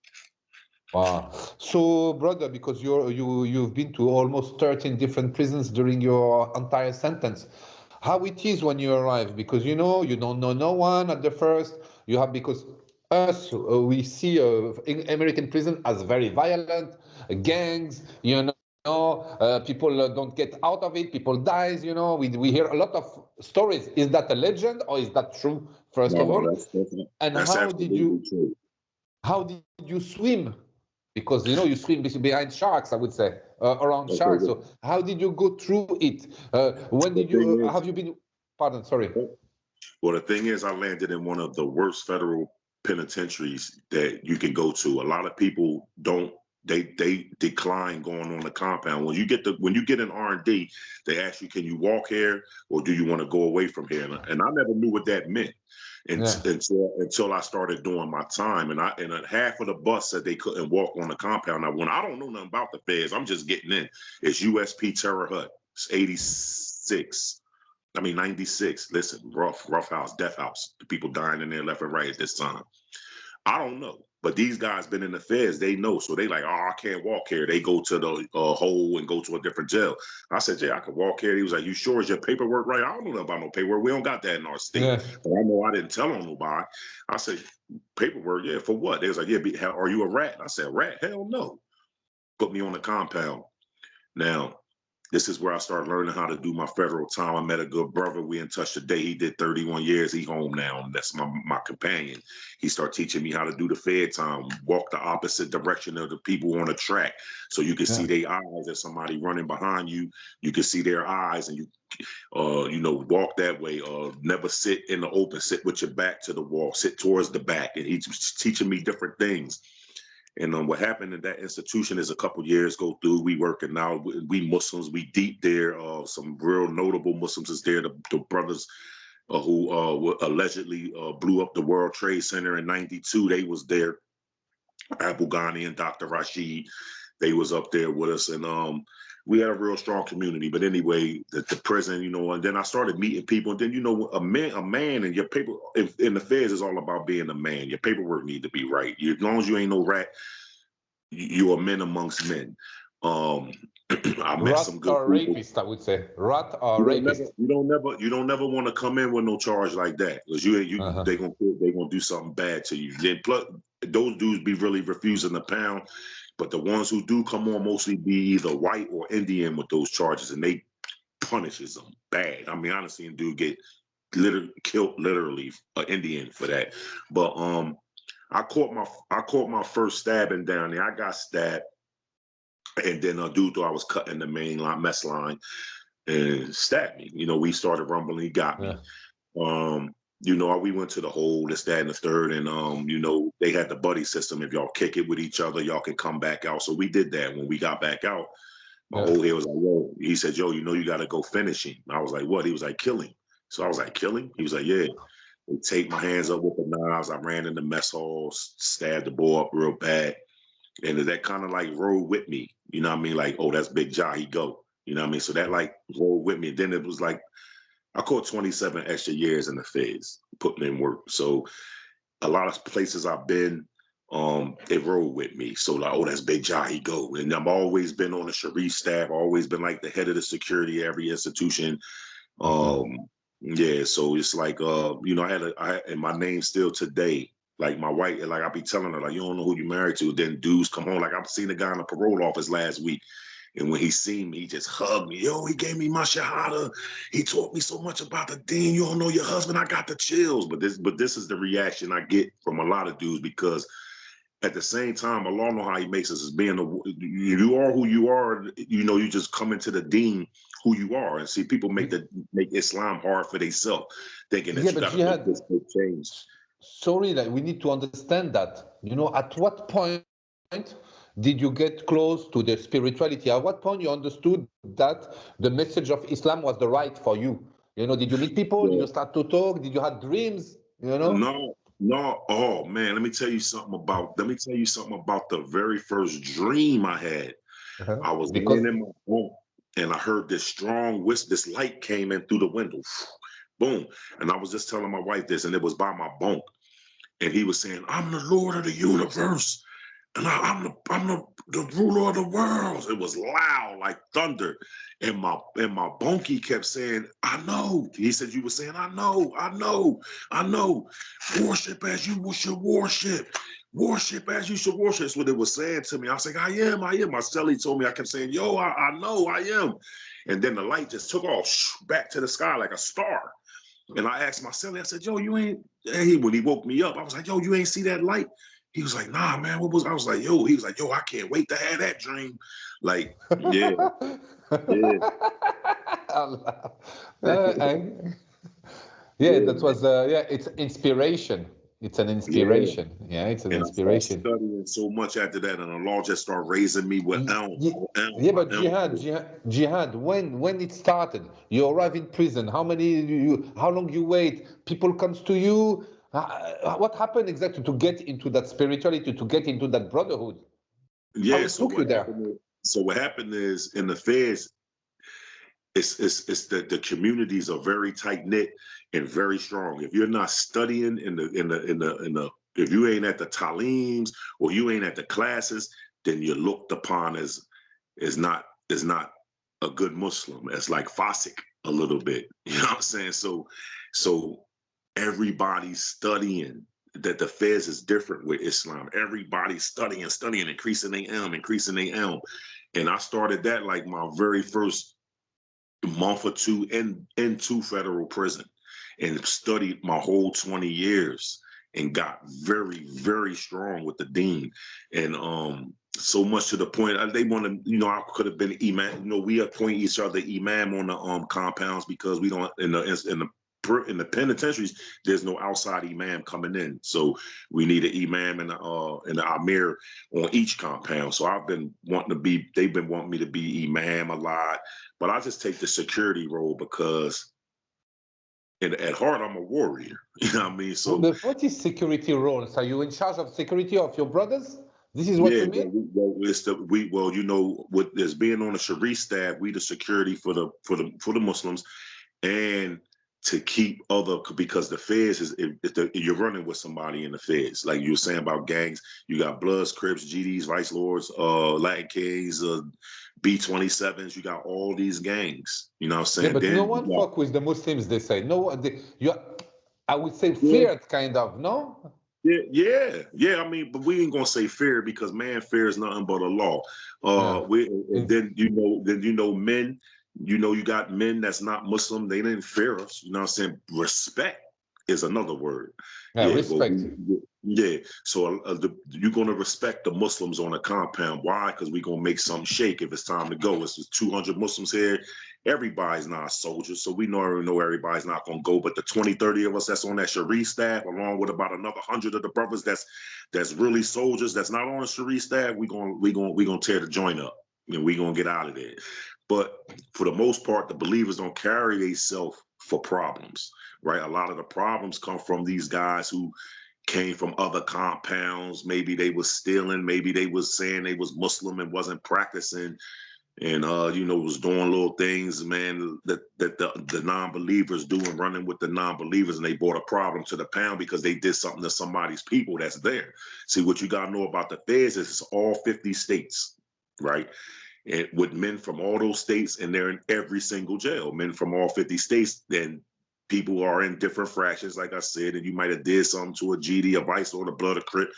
Wow. So, brother, because you've been to almost 13 different prisons during your entire sentence, how it is when you arrive? Because you don't know no one at the first. You have, because us we see in American prison as very violent, gangs. People don't get out of it. People dies. We hear a lot of stories. Is that a legend or is that true? First of all, and that's absolutely true. how did you swim? Because you swim behind sharks, I would say, around sharks. So how did you go through it? When did you have you been? Pardon, sorry. Well, the thing is, I landed in one of the worst federal penitentiaries that you can go to. A lot of people don't. They decline going on the compound. When you get an R&D, they ask you, can you walk here or do you want to go away from here? And I never knew what that meant until I started doing my time. And half of the bus said they couldn't walk on the compound. Now, when I don't know nothing about the feds, I'm just getting in. It's USP Terre Haute. It's 96. Listen, rough house, death house. The people dying in there left and right at this time. I don't know. But these guys been in the feds, they know. So they like, I can't walk here. They go to the hole and go to a different jail. I said, Jay, I could walk here. He was like, you sure? Is your paperwork right? I don't know about no paperwork. We don't got that in our state. Yeah. But I know I didn't tell on nobody. I said, paperwork? Yeah, for what? They was like, yeah, are you a rat? I said, rat? Hell no. Put me on the compound. Now, this is where I started learning how to do my federal time. I met a good brother. We in touch today. He did 31 years. He home now. And that's my companion. He started teaching me how to do the fed time, walk the opposite direction of the people on the track. So you can see their eyes. There's somebody running behind you. You can see their eyes and you walk that way. Never sit in the open. Sit with your back to the wall. Sit towards the back. And he's teaching me different things. And what happened in that institution is a couple years go through. We working now. We Muslims, we deep there. Some real notable Muslims is there. The brothers who allegedly blew up the World Trade Center in '92. They was there. Abu Ghani and Dr. Rashid. They was up there with us, and we had a real strong community. But anyway, the prison, and then I started meeting people. And then a man, and your paper in the feds is all about being a man. Your paperwork need to be right. As long as you ain't no rat, you are men amongst men. I met some good people. Rapist, I would say. Rat or rapist. You don't never want to come in with no charge like that, because they gonna do something bad to you. Then plus those dudes be really refusing to pound. But the ones who do come on mostly be either white or Indian with those charges, and they punishes them bad. I mean, honestly, a dude get killed literally an Indian for that. But I caught my first stabbing down there. I got stabbed, and then a dude thought I was cutting the main mess line and stabbed me. We started rumbling. He got me. We went to the hole, this, that, and the third, and they had the buddy system. If y'all kick it with each other, y'all can come back out. So we did that. When we got back out, my old head was like, "Yo," he said, "Yo, you got to go finish him." I was like, "What?" He was like, "Kill him." So I was like, "Kill him?" He was like, "Yeah." They taped my hands up with the knives. I ran in the mess hall, stabbed the boy up real bad, and that kind of like rolled with me. You know what I mean? Like, oh, that's Big Jah. He go. You know what I mean? So that like rolled with me. And then it was like, I caught 27 extra years in the feds, putting in work. So a lot of places I've been, they roll with me. So like, oh, that's Big Jah, he go. And I've always been on the Sharif staff, always been like the head of the security, every institution. Yeah, so it's like, and my name still today, like my wife, like I be telling her, like, you don't know who you married to. Then dudes come home. Like I've seen a guy in the parole office last week. And when he seen me, he just hugged me. Yo, he gave me my shahada. He taught me so much about the deen. You don't know your husband. I got the chills. But this is the reaction I get from a lot of dudes, because at the same time, Allah know how He makes us as being you are who you are. You know, you just come into the deen who you are, and see people make Islam hard for themselves, thinking that Yeah, you but got to make Jihad, this big change. sorry, like we need to understand that. You know, at what point did you get close to the spirituality? At what point you understood that the message of Islam was the right for you? You know, did you meet people? Did Yeah. you start to talk? Did you have dreams? You know? No, no. Oh man, let me tell you something about. Let me tell you something about the very first dream I had. Uh-huh. I was Because laying in my home, and I heard this strong whisper. This light came in through the window, boom. And I was just telling my wife this, and it was by my bunk. And he was saying, "I'm the Lord of the universe, and I'm the ruler of the world." It was loud like thunder, and my bunkie kept saying, "I know." He said, "You were saying, I know, I know, I know. Worship as you should worship. Worship as you should worship." That's what it was saying to me. I was like, I am. My celly told me. I kept saying, "Yo, I know, I am." And then the light just took off back to the sky like a star. And I asked my celly, I said, "Yo, you ain't," when he woke me up, I was like, "Yo, you ain't see that light?" He was like, "Nah, man, what was," I was like, "Yo," he was like, "Yo, I can't wait to have that dream." Like, yeah, yeah, Allah. I- yeah, yeah, that man, was yeah, it's inspiration. It's an yeah. inspiration. Yeah, it's an And I started inspiration. studying so much after that, and the Lord just started raising me with Yeah, but elm. jihad. When it started, you arrive in prison. How long you wait? People comes to you. What happened exactly to get into that spirituality, to get into that brotherhood? How Yeah. it took you there? So what happened is in the feds, it's that the communities are very tight knit and very strong. If you're not studying in the if you ain't at the taleems or you ain't at the classes, then you're looked upon as is not a good Muslim. It's like Fasik a little bit. You know what I'm saying? So everybody's studying. That the feds is different with Islam. Everybody's studying, increasing their ilm. And I started that like my very first month or two into federal prison, and studied my whole 20 years and got very, very strong with the dean. And so much to the point they want to, I could have been imam. We appoint each other imam on the compounds, because we don't in the penitentiaries, there's no outside imam coming in. So we need an imam and the amir on each compound. So they've been wanting me to be imam a lot, but I just take the security role because at heart, I'm a warrior. You know what I mean? So But what is security roles? Are you in charge of security of your brothers? This is what yeah, you mean? with as being on the Sharif staff, we the security for the Muslims, and to keep because the feds is you're running with somebody in the feds, like you were saying about gangs. You got Bloods, Crips, GDs, Vice Lords, Latin Kings, B-27s. You got all these gangs. You know what I'm Yeah, saying? but no Then one you got, fuck with the Muslims, they say. No one, I would say yeah, feared, kind of, no? yeah. I mean, but we ain't gonna say fear, because man fears nothing but a law. Yeah. We and In- then men. You got men that's not Muslim. They didn't fear us. You know what I'm saying? Respect is another word. yeah, Yeah, but respect. yeah. So you're gonna respect the Muslims on the compound. Why? Because we're gonna make something shake if it's time to go. It's just 200 Muslims here. Everybody's not a soldier, so we know everybody's not gonna go. But the 20, 30 of us that's on that Sharif staff, along with about another 100 of the brothers that's really soldiers that's not on the Sharif staff, we gonna tear the joint up, and we gonna get out of there. But for the most part, the believers don't carry themselves for problems, right? A lot of the problems come from these guys who came from other compounds. Maybe they was stealing, maybe they was saying they was Muslim and wasn't practicing, and was doing little things, man, that the non-believers do, and running with the non-believers, and they brought a problem to the pound because they did something to somebody's people that's there. See, what you gotta know about the feds is it's all 50 states, right? And with men from all those states, and they're in every single jail. Men from all 50 states, then people are in different fractions, like I said, and you might have did something to a GD, a Vice, or the Blood, or Crip,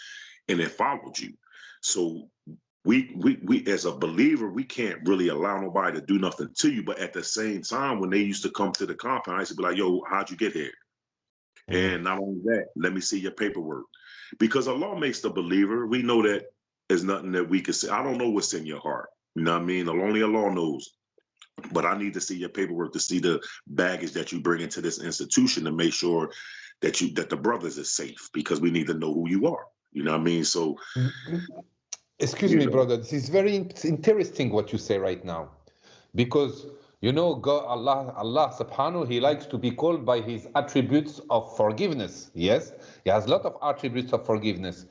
and it followed you. So we as a believer, we can't really allow nobody to do nothing to you. But at the same time, when they used to come to the compound, I used to be like, "Yo, how'd you get here?" Mm. And not only that, let me see your paperwork. Because Allah makes the believer. We know that there's nothing that we can say. I don't know what's in your heart. You know what I mean? Only Allah knows. But I need to see your paperwork to see the baggage that you bring into this institution to make sure that the brothers is safe, because we need to know who you are. You know what I mean? So, excuse me, brother. This is very interesting what you say right now, because God, Allah Subhanahu, He likes to be called by His attributes of forgiveness. Yes, He has a lot of attributes of forgiveness.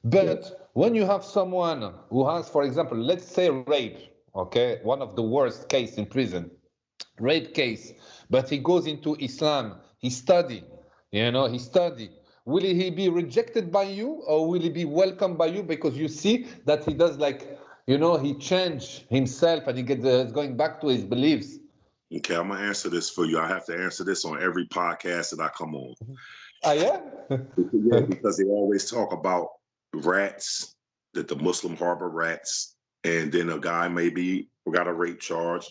But when you have someone who has, for example, let's say rape, okay, one of the worst case in prison, rape case, but he goes into Islam, he study. Will he be rejected by you, or will he be welcomed by you because you see that he does he changed himself and is going back to his beliefs? Okay, I'm gonna answer this for you. I have to answer this on every podcast that I come on. Yeah? Yeah, because they always talk about rats, that the Muslim harbor rats, and then a guy maybe got a rape charge.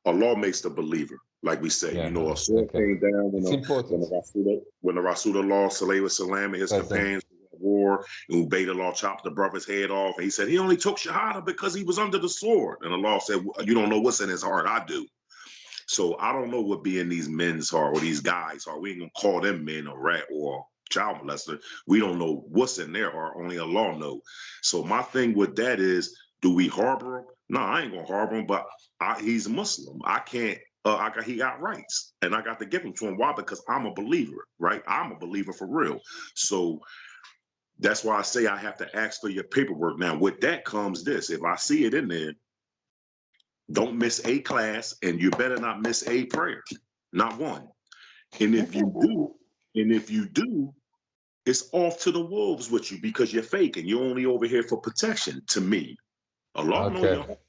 Allah makes the believer, like we say. A sword came down when the Rasulullah Sallallahu Alaihi Wasallam and his companions were at war, and Ubaydullah chopped the brother's head off. And he said he only took Shahada because he was under the sword. And Allah said, you don't know what's in his heart. I do. So I don't know what be in these men's heart or these guys' heart. We ain't gonna call them men or rat or child molester. We don't know what's in their heart. Only Allah knows. So my thing with that is, do we harbor him? No, I ain't gonna harbor him, but he's Muslim. I can't. He got rights, and I got to give them to him. Why? Because I'm a believer, right? I'm a believer for real. So that's why I say I have to ask for your paperwork. Now, with that comes this: if I see it in there, don't miss a class, and you better not miss a prayer, not one. And if you do, it's off to the wolves with you, because you're fake and you're only over here for protection. To me, Allah knows your heart.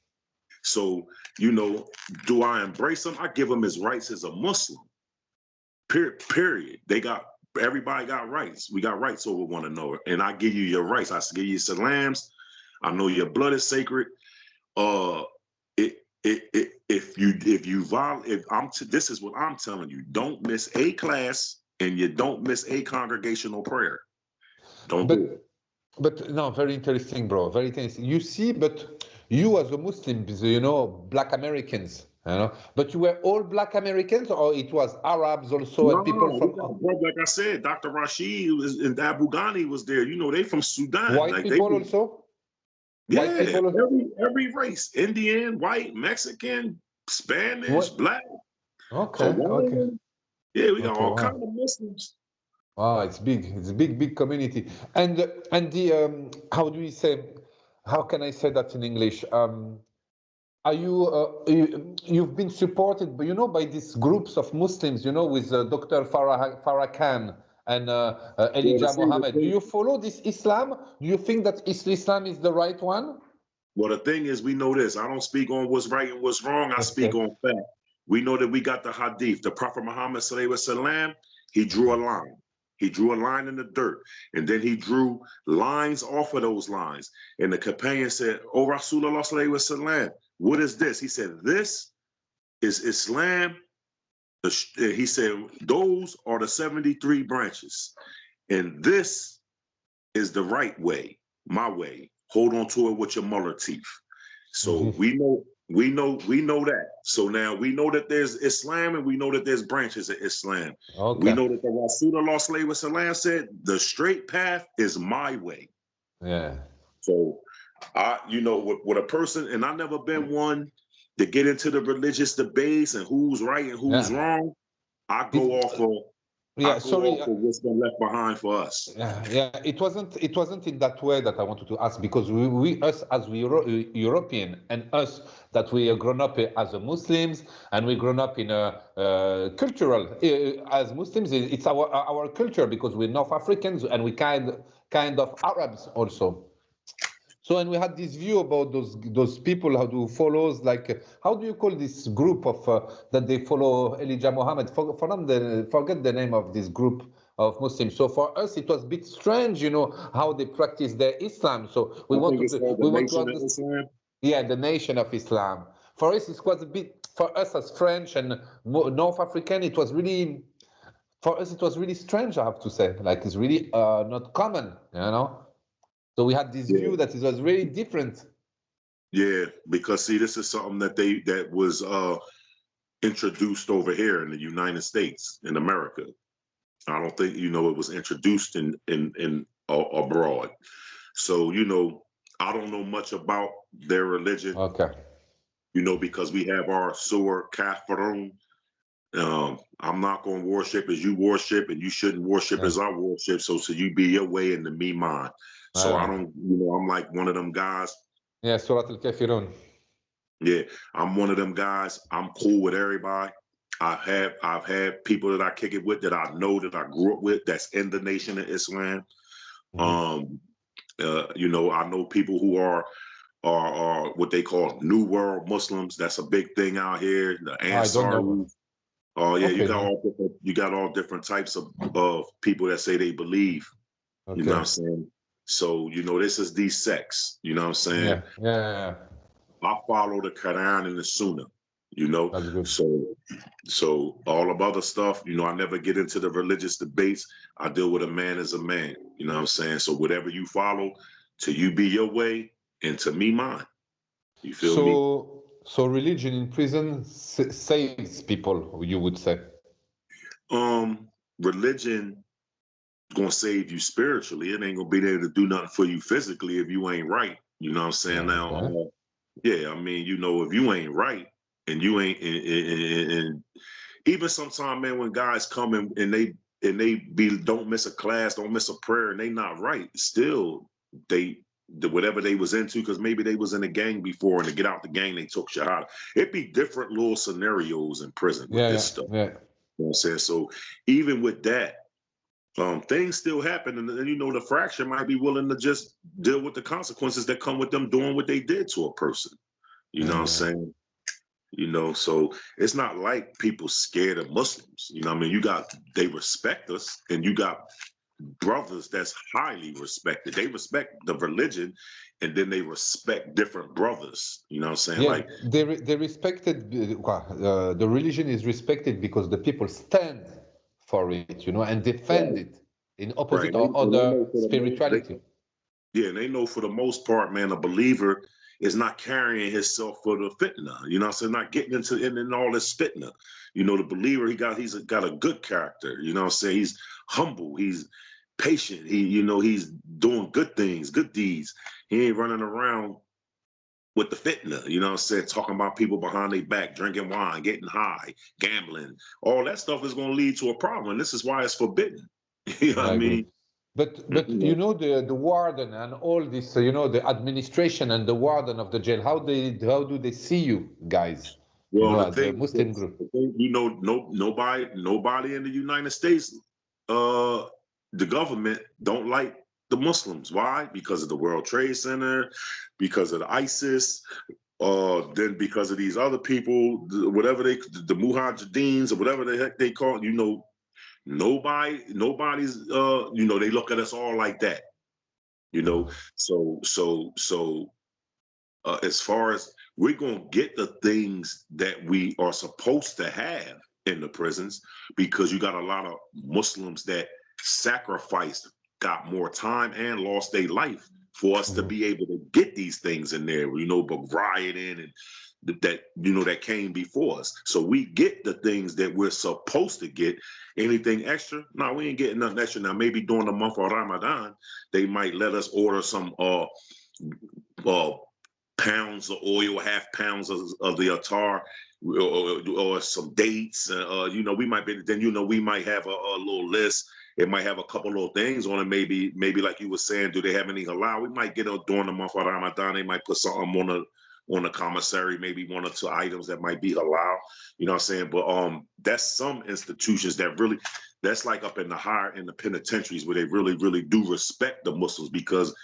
So, do I embrace him? I give him his rights as a Muslim. Period. Everybody got rights. We got rights over one another. And I give you your rights. I give you salams. I know your blood is sacred. This is what I'm telling you. Don't miss a class, and you don't miss a congregational prayer. Don't do it. But no, very interesting, bro. Very interesting. You see, but you as a Muslim, Black Americans, but you were all Black Americans, or it was Arabs also, and people from. Like I said, Dr. Rashid and Abu Ghani was there. They from Sudan. White people also. Yeah, every race: Indian, white, Mexican, Spanish, Black. Okay. Yeah, we got all kinds of Muslims. Wow, it's big. It's a big community. And the how do we say? How can I say that in English? Are you've been supported, by these groups of Muslims, with Dr. Farah Khan and Elijah Muhammad? Do you follow this Islam? Do you think that Islam is the right one? Well, the thing is, we know this. I don't speak on what's right and what's wrong. I speak on fact. We know that we got the hadith. The Prophet Muhammad Sallallahu Alaihi Wasallam, he drew a line. He drew a line in the dirt, and then he drew lines off of those lines. And the companion said, "Oh, Rasulullah Sallallahu Alaihi Wasallam, what is this?" He said, "This is Islam." He said, "Those are the 73 branches, and this is the right way, my way. Hold on to it with your molar teeth." So we know that. So now we know that there's Islam, and we know that there's branches of Islam. Okay. We know that the Rasulullah Sallallahu Alaihi Wasallam said the straight path is my way. Yeah. So with a person, and I've never been one to get into the religious debates and who's right and who's wrong. I go off of what's been left behind for us. Yeah. It wasn't in that way that I wanted to ask, because us as European, and us that we are grown up as a Muslims, and we grown up in a cultural as Muslims. It's our culture, because we're North Africans and we kind of Arabs also. So, and we had this view about those people who follows, how do you call this group of that they follow Elijah Muhammad? Forget the name of this group of Muslims. So for us, it was a bit strange, how they practice their Islam. So we want to understand. Yeah, the nation of Islam. For us, it was a bit, for us as French and North African, it was really for us, it was really strange, I have to say. Like, it's really not common, you know? So we had this Yeah. view that it was really different. Yeah, because see, this is something that was introduced over here in the United States, in America. I don't think it was introduced in abroad. So I don't know much about their religion. Okay. Because we have our Sur Catherine. I'm not going to worship as you worship, and you shouldn't worship Yeah. as I worship. So you be your way and to me mine. So I don't, I'm like one of them guys. Yeah, Surat al-Kafirun. Yeah, I'm one of them guys. I'm cool with everybody. I've had people that I kick it with that I know that I grew up with that's in the Nation of Islam. I know people who are what they call New World Muslims. That's a big thing out here. The I don't know. Ansari. Oh yeah, Okay. you got all different types of people that say they believe. Okay. You know what I'm saying? So this is these sects. You know what I'm saying? Yeah. I follow the Quran and the Sunnah. That's good. So all of other stuff, I never get into the religious debates. I deal with a man as a man. You know what I'm saying? So whatever you follow, to you be your way, and to me mine. You feel me? So religion in prison saves people, you would say. Religion gonna save you spiritually. It ain't gonna be there to do nothing for you physically if you ain't right. You know what I'm saying? Now, yeah, I mean, if you ain't right and you ain't, and even sometimes, man, when guys come and they don't miss a class, don't miss a prayer, and they not right, still whatever they was into, because maybe they was in a gang before, and to get out the gang, they took Shahada. It'd be different little scenarios in prison with this stuff. Yeah. You know what I'm saying? So even with that, things still happen, and the fraction might be willing to just deal with the consequences that come with them doing what they did to a person. You know what I'm saying? So it's not like people scared of Muslims. I mean, they respect us, and you got brothers that's highly respected. They respect the religion, and then they respect different brothers. You know what I'm saying? Yeah, like they respected, the religion is respected because the people stand for it, and defend it in opposite right. or other spirituality. And they know for the most part, man, a believer is not carrying himself for the fitna. You know what I'm saying? Not getting into in all this fitna. The believer, he's got a good character. You know what I'm saying? He's humble. He's patient. He's doing good things, good deeds. He ain't running around with the fitna. You know what I'm saying? Talking about people behind their back, drinking wine, getting high, gambling. All that stuff is going to lead to a problem. And this is why it's forbidden. You know what I mean? But the warden and all this, the administration and the warden of the jail, how do they see you guys? Well, As a Muslim group. Nobody in the United States, the government don't like the Muslims. Why? Because of the World Trade Center, because of the ISIS, then because of these other people, whatever the Mujahideen or whatever the heck they call it. Nobody's they look at us all like that. So as far as we're going to get the things that we are supposed to have in the prisons, because you got a lot of Muslims that sacrificed, got more time and lost their life for us to be able to get these things in there, but rioting and that came before us. So we get the things that we're supposed to get. Anything extra? No, we ain't getting nothing extra. Now, maybe during the month of Ramadan, they might let us order some pounds of oil, half pounds of the attar, or some dates. We might be. Then we might have a little list. It might have a couple little things on it. Maybe like you were saying, do they have any halal? We might get during the month of Ramadan. They might put something on the commissary, maybe 1 or 2 items that might be halal. You know what I'm saying? But that's some institutions that's like up in the penitentiaries, where they really, really do respect the Muslims, because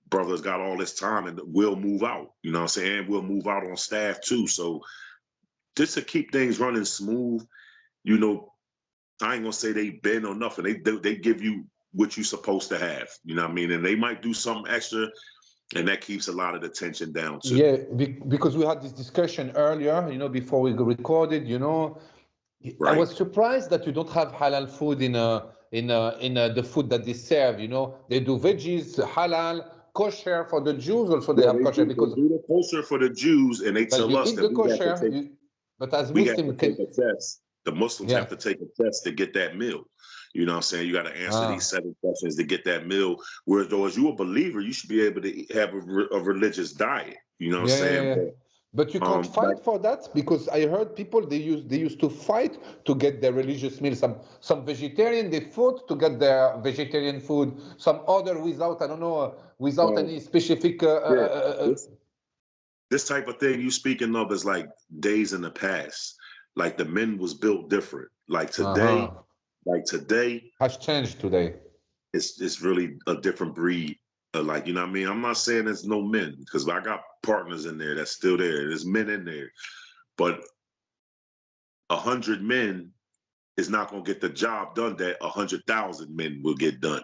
brothers got all this time and will move out. You know what I'm saying? And we'll move out on staff too. So just to keep things running smooth, I ain't gonna say they bend or nothing. They give you what you're supposed to have. You know what I mean? And they might do something extra, and that keeps a lot of the tension down too. Yeah, because we had this discussion earlier, before we recorded, I right? was surprised that you don't have halal food in the food that they serve. You know, they do veggies, halal, kosher for the Jews. Also, they Yeah, have kosher they because, do the kosher for the Jews, and they but tell you us eat that the kosher. But as we have to Muslim, take can a test. The Muslims yeah. have to take a test to get that meal. You know what I'm saying? You got to answer these Ah, 7 questions to get that meal. Whereas though, as you a believer, you should be able to have a religious diet. You know what I'm yeah, yeah, saying? yeah. But you can't Like fight for that because I heard people they used to fight to get their religious meal. Some vegetarian they fought to get their vegetarian food. Some other without I don't know without um, any specific. yeah, this type of thing you speaking of is like days in the past. Like the men was built different. Uh-huh. Like today, Has changed today. it's really a different breed. Like, you know what I mean? I'm not saying there's no men because I got partners in there that's still there. There's men in there, but 100 men is not going to get the job done that 100,000 men will get done.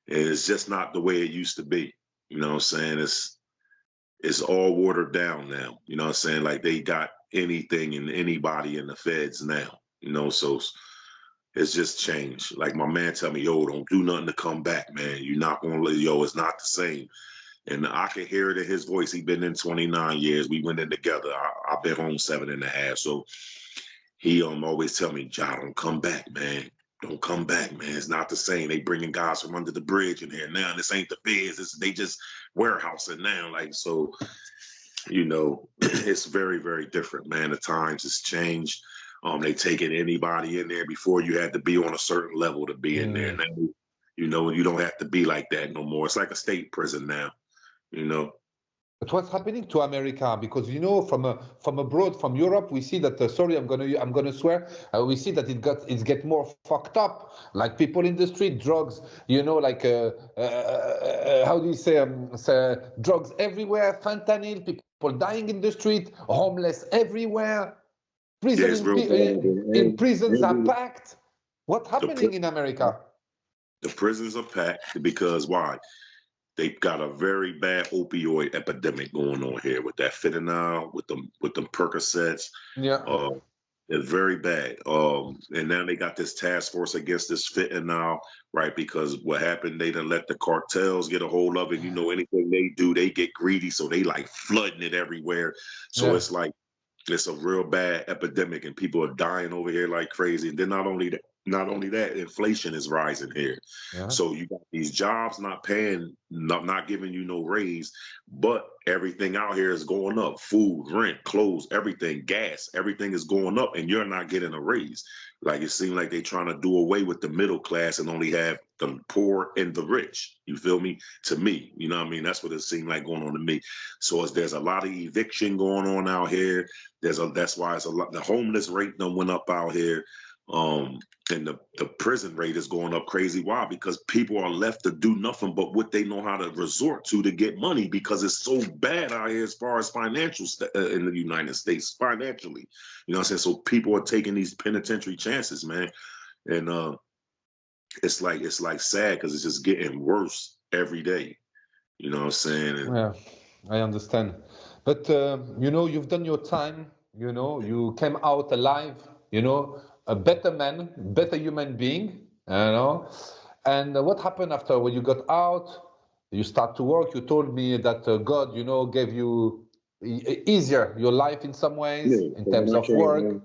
And it's just not the way it used to be. You know what I'm saying? It's all watered down now. You know what I'm saying? Like they got anything and anybody in the feds now. You know, so it's just changed. Like my man tell me, yo, don't do nothing to come back, man. You're not gonna yo, it's not the same. And I can hear it in his voice. He been in 29 years. We went in together. I've been home 7.5. So he always tell me, Ja, don't come back, man. Don't come back, man. It's not the same. They bringing guys from under the bridge in here now. This ain't the feds. They just warehousing now. Like, so, you know, it's very, very different, man. The times has changed. They taking anybody in there. Before you had to be on a certain level to be in there. Mm. Now, you know, you don't have to be like that no more. It's like a state prison now, you know. But what's happening to America? Because you know, from abroad, from Europe, we see that. Sorry, I'm gonna swear. We see that it's get more fucked up. Like people in the street, drugs. You know, like how do you say drugs everywhere, fentanyl. People dying in the street, homeless everywhere. Yeah, Prison it's real bad. in prisons are And packed. What's the, happening in America? the prisons are packed because why? They've got a very bad opioid epidemic going on here with that fentanyl, with them Percocets. Yeah, Uh, it's very bad. And now they got this task force against this fentanyl, right? Because what happened, they done let the cartels get a hold of it. You know, anything they do, they get greedy, so they like flooding it everywhere. So yeah. it's like it's a real bad epidemic, and people are dying over here like crazy. And then not only that, inflation is rising here. Yeah. So you got these jobs not paying, not giving you no raise, but everything out here is going up: food, rent, clothes, everything, gas, everything is going up, and you're not getting a raise. Like it seems like they're trying to do away with the middle class and only have the poor and the rich. You feel me? To me, you know what I mean? That's what it seemed like going on to me. So there's a lot of eviction going on out here. That's why it's a lot. The homeless rate done went up out here. And the prison rate is going up crazy. Why? Because people are left to do nothing but what they know how to resort to get money, because it's so bad out here as far as financial in the United States financially. You know what I'm saying? So people are taking these penitentiary chances, man. And it's like sad because it's just getting worse every day. You know what I'm saying? And Yeah, I understand. But you know, you've done your time. You know, you came out alive. You know, a better man, better human being. You know, and what happened after when you got out? You start to work. You told me that God, you know, gave you easier your life in some ways yeah, in so terms of work.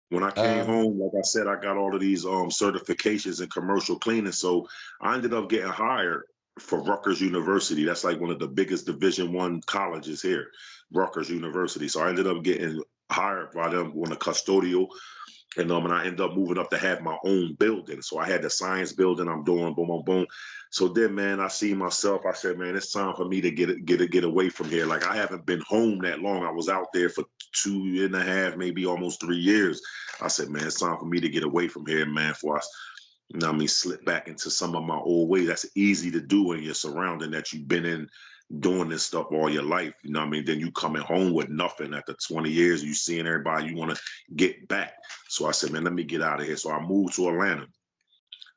when I came Um, home, like I said, I got all of these certifications in commercial cleaning. So I ended up getting hired for Rutgers University. That's like one of the biggest Division I colleges here, Rutgers University. So I ended up getting hired by them on a custodial. And I ended up moving up to have my own building. So I had the science building I'm doing, boom, boom, boom. So then, man, I see myself. I said, man, it's time for me to get away from here. Like I haven't been home that long. I was out there for 2.5, maybe almost 3 years. I said, man, it's time for me to get away from here, man. For us, you know what I mean, slip back into some of my old ways. That's easy to do when you're surrounding that you've been in doing this stuff all your life. You know what I mean? Then you coming home with nothing after 20 years, you seeing everybody, you want to get back. So I said, man, let me get out of here. So I moved to Atlanta.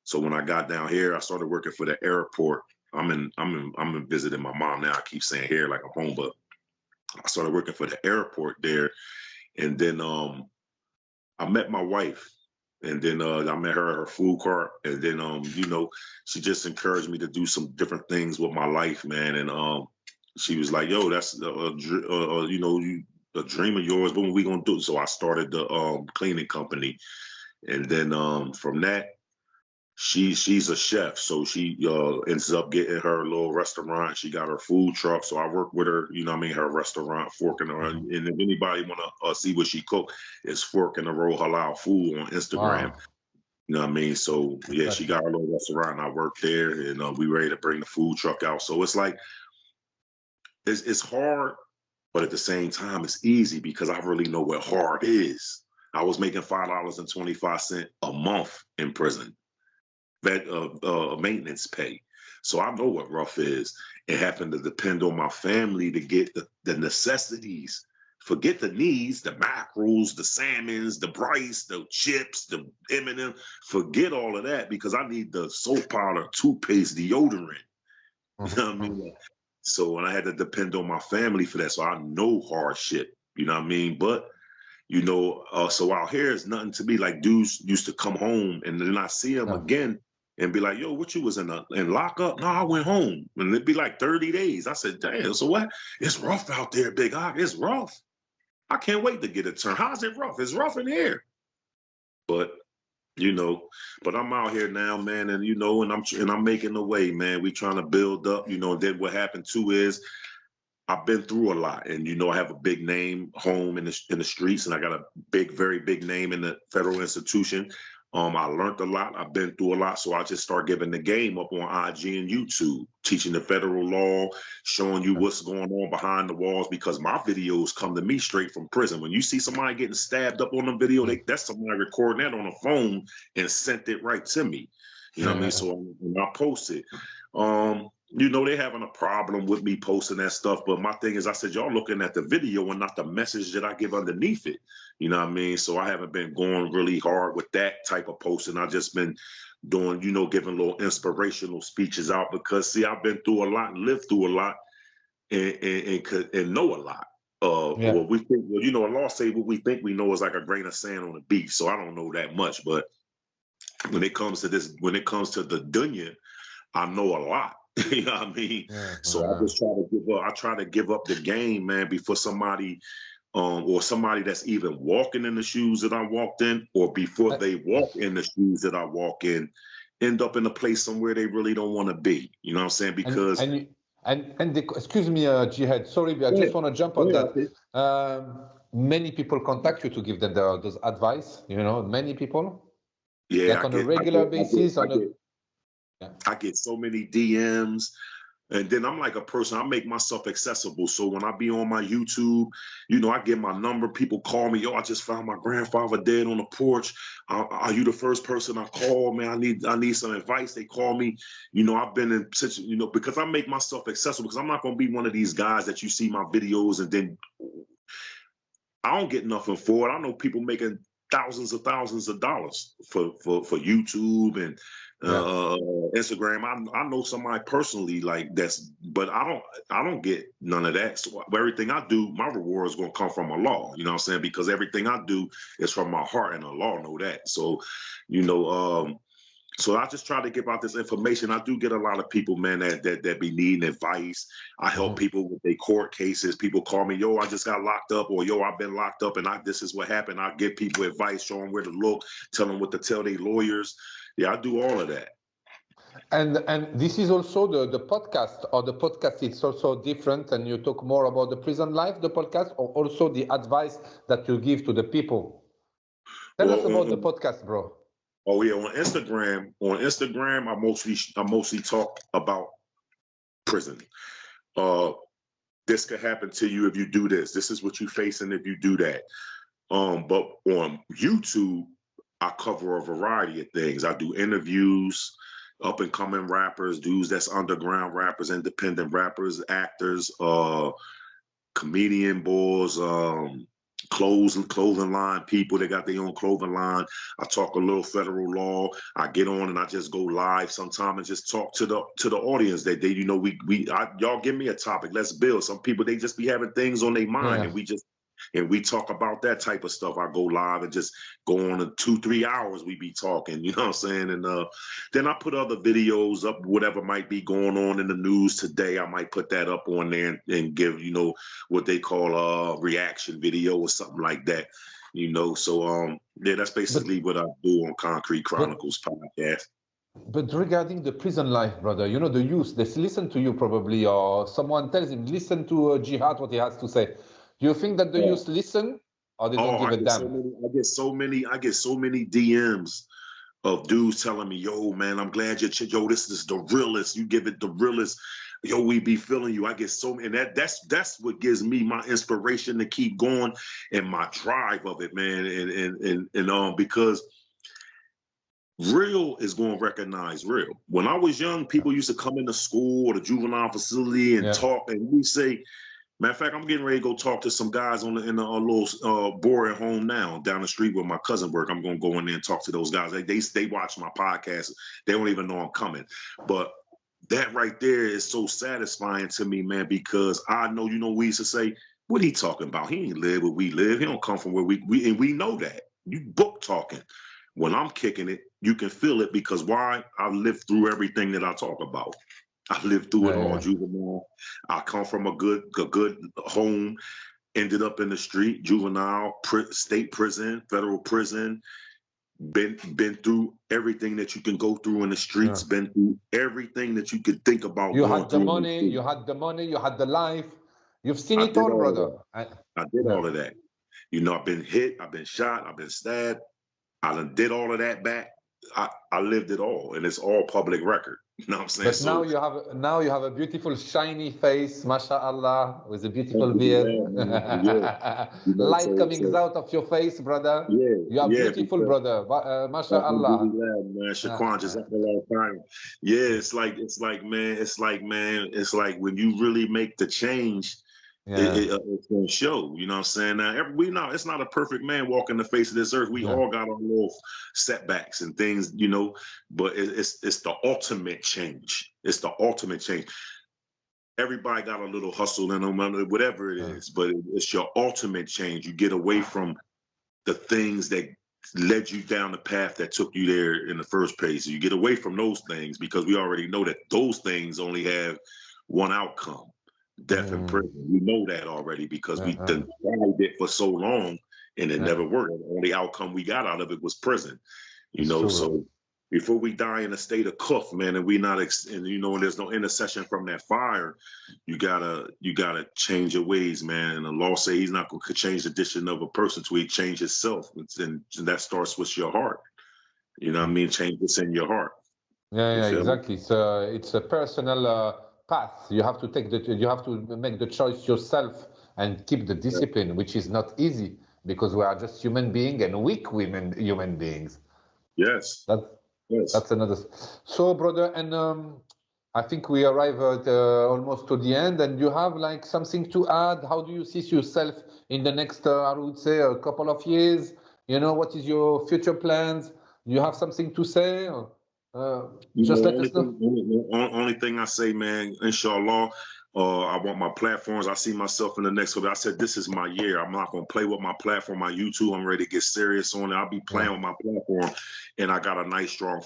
So when I got down here, I started working for the airport. I'm in visiting my mom now. I keep saying here like I'm home, but I started working for the airport there. And then I met my wife, and then I met her at her food cart, and then she just encouraged me to do some different things with my life, man. And she was like, "Yo, that's a dream of yours. What are we gonna do?" So I started the cleaning company, and then from that. She's a chef, so she ends up getting her little restaurant. She got her food truck, so I work with her. Her restaurant, Fork in the Road. Mhm. And if anybody wanna see what she cook, it's Fork in the Road Halal Food on Instagram. Wow. So yeah, she got her little restaurant, and I work there, and we ready to bring the food truck out. So it's like it's hard, but at the same time, it's easy because I really know what hard is. I was making $5.25 a month in prison. Maintenance pay. So I know what rough is. It happened to depend on my family to get the necessities. Forget the needs, the mackerels, the salmons, the rice, the chips, the M&M. Forget all of that because I need the soap powder, toothpaste, deodorant. You know what I mean? So and I had to depend on my family for that. So I know hardship. You know what I mean? But so out here is nothing to me. Like dudes used to come home and then I see them Yeah. again and be like, "Yo, what you was in lockup?" "No, I went home." And it'd be like 30 days. I said, "Damn, so what? It's rough out there, Big Ock. It's rough. I can't wait to get a turn. How's it rough? It's rough in here." But but I'm out here now, man, and I'm making the way, man. We trying to build up, and then what happened too is I've been through a lot, and I have a big name home in the streets, and I got a very big name in the federal institution. I learned a lot. I've been through a lot, so I just start giving the game up on IG and YouTube, teaching the federal law, showing you what's going on behind the walls. Because my videos come to me straight from prison. When you see somebody getting stabbed up on the video, that's somebody recording that on a phone and sent it right to me. You know what I mean? So when I post it. They having a problem with me posting that stuff, but my thing is, I said, y'all looking at the video and not the message that I give underneath it. You know what I mean? So I haven't been going really hard with that type of posting. I've just been doing, giving little inspirational speeches out because, see, I've been through a lot and lived through a lot and know a lot. What we think, a law say what we think we know is like a grain of sand on a beach. So I don't know that much, but when it comes to the dunya, I know a lot. You know what I mean? So I just try to give up the game, man, before somebody or somebody that's even walking in the shoes that I walked in, or before they walk in the shoes that I walk in, end up in a place somewhere they really don't want to be. You know what I'm saying? Because excuse me, Jihad, sorry, but I just want to jump on that. Many people contact you to give them those advice, many people. Yeah, like on a regular basis. I get so many DMs, and then I'm like a person, I make myself accessible. So when I be on my YouTube, I get my number. People call me, "Yo, I just found my grandfather dead on the porch. Are you the first person I call, man? I need some advice." They call me. I've been in such, because I make myself accessible, because I'm not going to be one of these guys that you see my videos and then I don't get nothing for it. I know people making thousands of dollars for YouTube and Instagram. I know somebody personally like that's, but I don't get none of that. So everything I do, my reward is going to come from Allah. You know what I'm saying? Because everything I do is from my heart, and Allah know that. So, so I just try to give out this information. I do get a lot of people, man, that be needing advice. I help people with their court cases. People call me, "Yo, I just got locked up," or "Yo, I've been locked up and this is what happened." I give people advice, show them where to look, tell them what to tell their lawyers. Yeah, I do all of that. And this is also the podcast, or the podcast is also different, and you talk more about the prison life, the podcast, or also the advice that you give to the people. Tell us about the podcast, bro. Oh yeah, on Instagram, I mostly talk about prison. This could happen to you if you do this. This is what you're facing if you do that. But on YouTube, I cover a variety of things. I do interviews, up and coming rappers, dudes that's underground rappers, independent rappers, actors, comedian boys, clothing line people that got their own clothing line. I talk a little federal law. I get on and I just go live sometime and just talk to the audience that y'all give me a topic. Let's build. Some people, they just be having things on their mind, and we just and we talk about that type of stuff. I go live and just go on in 2-3 hours. We be talking, you know what I'm saying? And then I put other videos up, whatever might be going on in the news today. I might put that up on there and give, you know, what they call a reaction video or something like that. You know, so yeah, that's basically what I do on Concrete Chronicles podcast. But regarding the prison life, brother, you know, the youth, they listen to you probably, or someone tells him, listen to Jihad, what he has to say. Do you think that the youth listen, or they don't give a damn? I get so many DMs of dudes telling me, yo, man, I'm glad yo, this is the realest. You give it the realest. Yo, we be feeling you. I get so many, and that's what gives me my inspiration to keep going and my drive of it, man. And because real is going to recognize real. When I was young, people used to come into school or the juvenile facility and talk, and we say, matter of fact, I'm getting ready to go talk to some guys in a little boarding home now down the street where my cousin work. I'm going to go in there and talk to those guys. They watch my podcast. They don't even know I'm coming. But that right there is so satisfying to me, man, because I know, you know, we used to say, what he talking about? He ain't live where we live. He don't come from where and we know that. You book talking. When I'm kicking it, you can feel it because why? I lived through everything that I talk about. I lived through it all, juvenile. I come from a good home, ended up in the street, juvenile, state prison, federal prison, been through everything that you can go through in the streets, been through everything that you could think about. You had the money, you had the life. You've seen it all, brother. I did all of that. You know, I've been hit, I've been shot, I've been stabbed. I done did all of that back. I lived it all, and it's all public record. You know what I'm saying? But now you have a beautiful shiny face, mashallah, with a beautiful beard. Light coming out of your face, brother. Yeah, you are beautiful, brother. Mashallah. It's like when you really make the change. It's going to show, you know what I'm saying? Now, it's not a perfect man walking the face of this earth. We all got our little setbacks and things, you know, but it's the ultimate change. It's the ultimate change. Everybody got a little hustle in them, whatever it is, but it's your ultimate change. You get away from the things that led you down the path that took you there in the first place. You get away from those things because we already know that those things only have one outcome. Death in prison. We know that already because we tried it for so long and it never worked. The only outcome we got out of it was prison. You know, so before we die in a state of cuff, man, and we not and you know, and there's no intercession from that fire, you gotta change your ways, man. And the law say he's not gonna change the condition of a person till he change himself. And that starts with your heart. You know what I mean? Change what's in your heart. Yeah, exactly. So it's a personal path. You have to make the choice yourself and keep the discipline, which is not easy because we are just human beings and weak human beings. Yes. That's another. So, brother, and I think we arrive at almost to the end. And you have like something to add? How do you see yourself in the next, I would say, a couple of years? You know, what is your future plans? Do you have something to say? Or, just let us know. Only thing I say, man, inshallah, I want my platforms. I see myself in the next one. I said, this is my year. I'm not going to play with my platform, my YouTube. I'm ready to get serious on it. I'll be playing with my platform. And I got a nice, strong,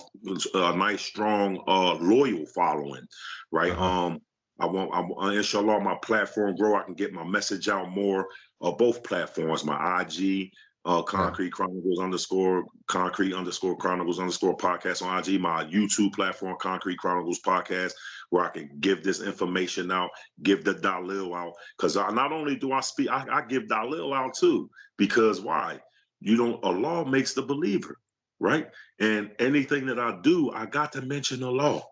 loyal following, right? I want, inshallah, my platform grow. I can get my message out more. Both platforms, my IG, Concrete Chronicles Concrete Chronicles podcast on IG, my YouTube platform, Concrete Chronicles Podcast, where I can give this information out, give the Dalil out. Because not only do I speak, I give Dalil out too. Because why? Allah makes the believer, right? And anything that I do, I got to mention the law.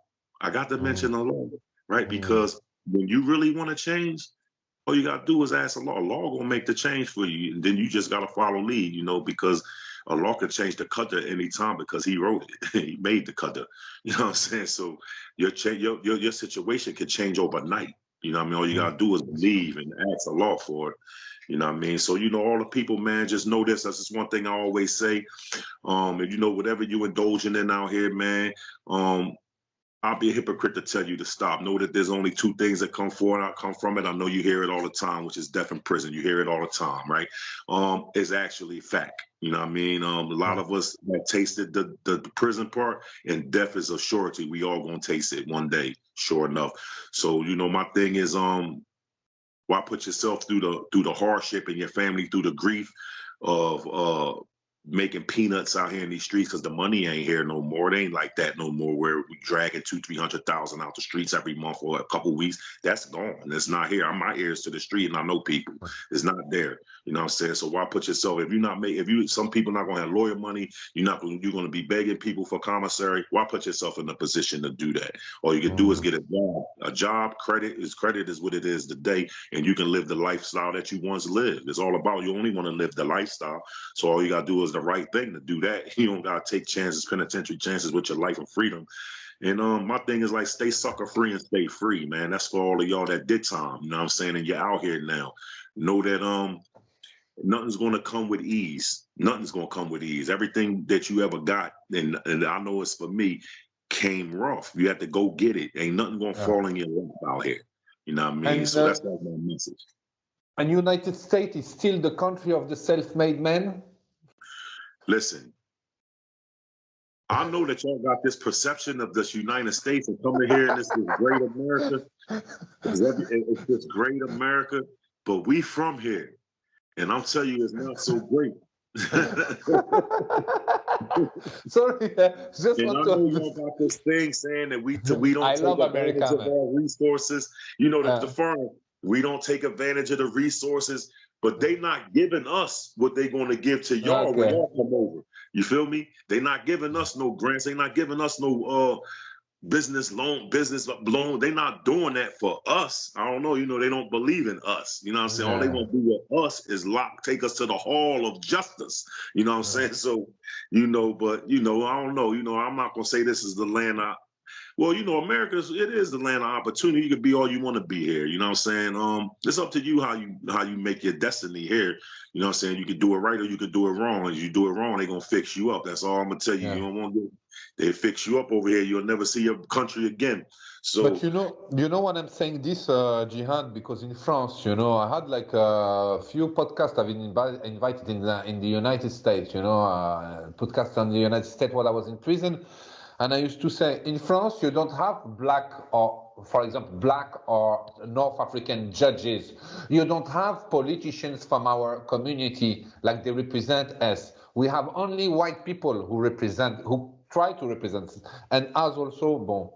Right? Because when you really want to change, all you got to do is ask Allah. Allah going to make the change for you. And then you just got to follow lead, you know, because Allah could change the qadr at any time because he wrote it. He made the qadr. You know what I'm saying? So your situation could change overnight. You know what I mean? All you got to do is believe and ask Allah for it. You know what I mean? So, you know, all the people, man, just know this. That's just one thing I always say. And, you know, whatever you indulging in out here, man, I'll be a hypocrite to tell you to stop. Know that there's only two things that come from it. I know you hear it all the time, which is death in prison. You hear it all the time, right? It's actually fact. You know what I mean? A lot of us have tasted the prison part, and death is a surety. We all gonna taste it one day, sure enough. So, my thing is, why put yourself through the hardship and your family through the grief of making peanuts out here in these streets, because the money ain't here no more. It ain't like that no more, where we dragging 200,000-300,000 out the streets every month or a couple of weeks. That's gone. It's not here. My ears to the street, and I know people. It's not there. You know what I'm saying? So why put yourself, some people not gonna have lawyer money, you're gonna be begging people for commissary. Why put yourself in a position to do that? All you can do is get a job. A job, credit is what it is today, and you can live the lifestyle that you once lived. It's all about, you only want to live the lifestyle. So all you gotta do is the right thing to do that. You don't gotta take chances, penitentiary chances with your life and freedom. And my thing is, like, stay sucker free and stay free, man. That's for all of y'all that did time. You know what I'm saying? And you're out here now. Know that nothing's gonna come with ease. Nothing's gonna come with ease. Everything that you ever got, and I know it's for me, came rough. You have to go get it. Ain't nothing gonna fall in your lap out here. You know what I mean? So that's my message. And United States is still the country of the self-made man? Listen, I know that y'all got this perception of this United States and coming here and this is great America. It's this great America, but we from here. And I'm telling you, it's not so great. Sorry, just and want I know y'all got this thing saying that we don't take advantage of our resources. The foreign, we don't take advantage of the resources, but they not giving us what they going to give to y'all when y'all come over. You feel me? They not giving us no grants. They not giving us no business loan. They not doing that for us. I don't know. They don't believe in us. You know what I'm saying? All they want to do with us is take us to the hall of justice. You know what I'm saying? So, but I don't know. I'm not going to say this is the land America, it is the land of opportunity. You can be all you want to be here. You know what I'm saying? It's up to you how you make your destiny here. You know what I'm saying? You can do it right or you can do it wrong. If you do it wrong, they're going to fix you up. That's all I'm going to tell you. You don't want to they fix you up over here. You'll never see your country again. So, but you know what I'm saying this, Jihad, because in France, I had like a few podcasts I've been invited in the United States, podcasts on the United States while I was in prison. And I used to say, in France, you don't have black or North African judges. You don't have politicians from our community like they represent us. We have only white people who try to represent. And as also,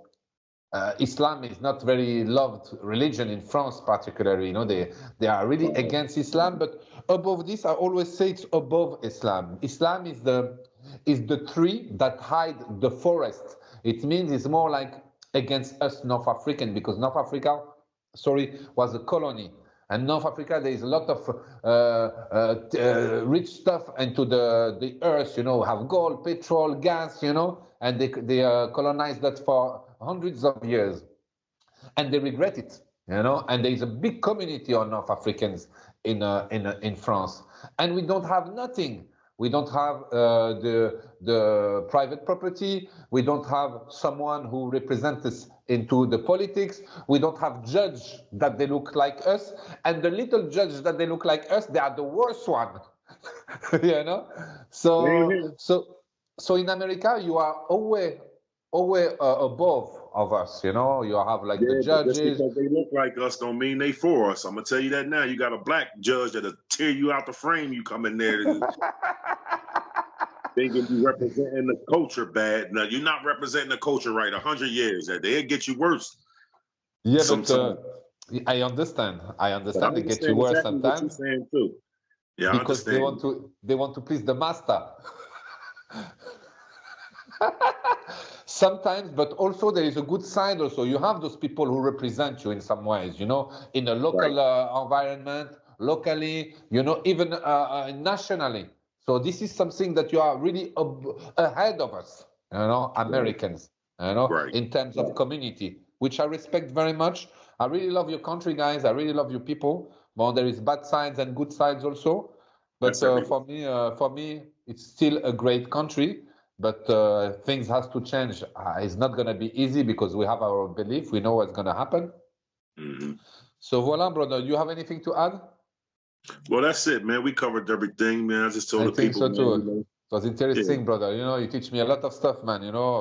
Islam is not very loved religion in France, particularly. They are really against Islam. But above this, I always say it's above Islam. Islam is the tree that hide the forest. It means it's more like against us North African, because North Africa, was a colony. And North Africa, there is a lot of rich stuff into the earth, have gold, petrol, gas, and they colonized that for hundreds of years. And they regret it, and there is a big community of North Africans in France. And we don't have nothing. We don't have the private property. We don't have someone who represents us into the politics. We don't have judges that they look like us. And the little judges that they look like us, they are the worst one. So in America, you are always above of us. You have like the judges. Just because they look like us don't mean they for us. I'm gonna tell you that now. You got a black judge that'll tear you out the frame. You come in there. Thinking you representing the culture bad. Now you're not representing the culture right. 100 years, they'll get you worse. Yeah, sometimes. But I understand. It gets you worse exactly sometimes. What you're saying too. Yeah, because they want to please the master. Sometimes, but also there is a good side. Also, you have those people who represent you in some ways. In a local environment, locally. Even nationally. So this is something that you are really ahead of us, Americans, in terms of community, which I respect very much. I really love your country, guys. I really love your people. Well, there is bad sides and good sides also. But for me, it's still a great country but things has to change. It's not going to be easy because we have our belief. We know what's going to happen. Mm-hmm. So voila, brother. Do you have anything to add? Well, that's it, man. We covered everything, man. I just told I the think people, so man, too. It was interesting, brother. You teach me a lot of stuff, man.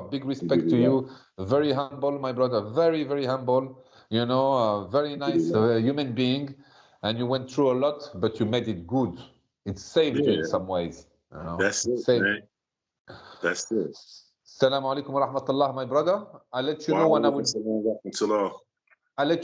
Big respect to you. Very humble, my brother. Very, very humble. Very nice human being. And you went through a lot, but you made it good. It saved you in some ways. That's it, man. That's it. Assalamu alaikum wa rahmatullah, my brother. I'll let you know when I will. I'll let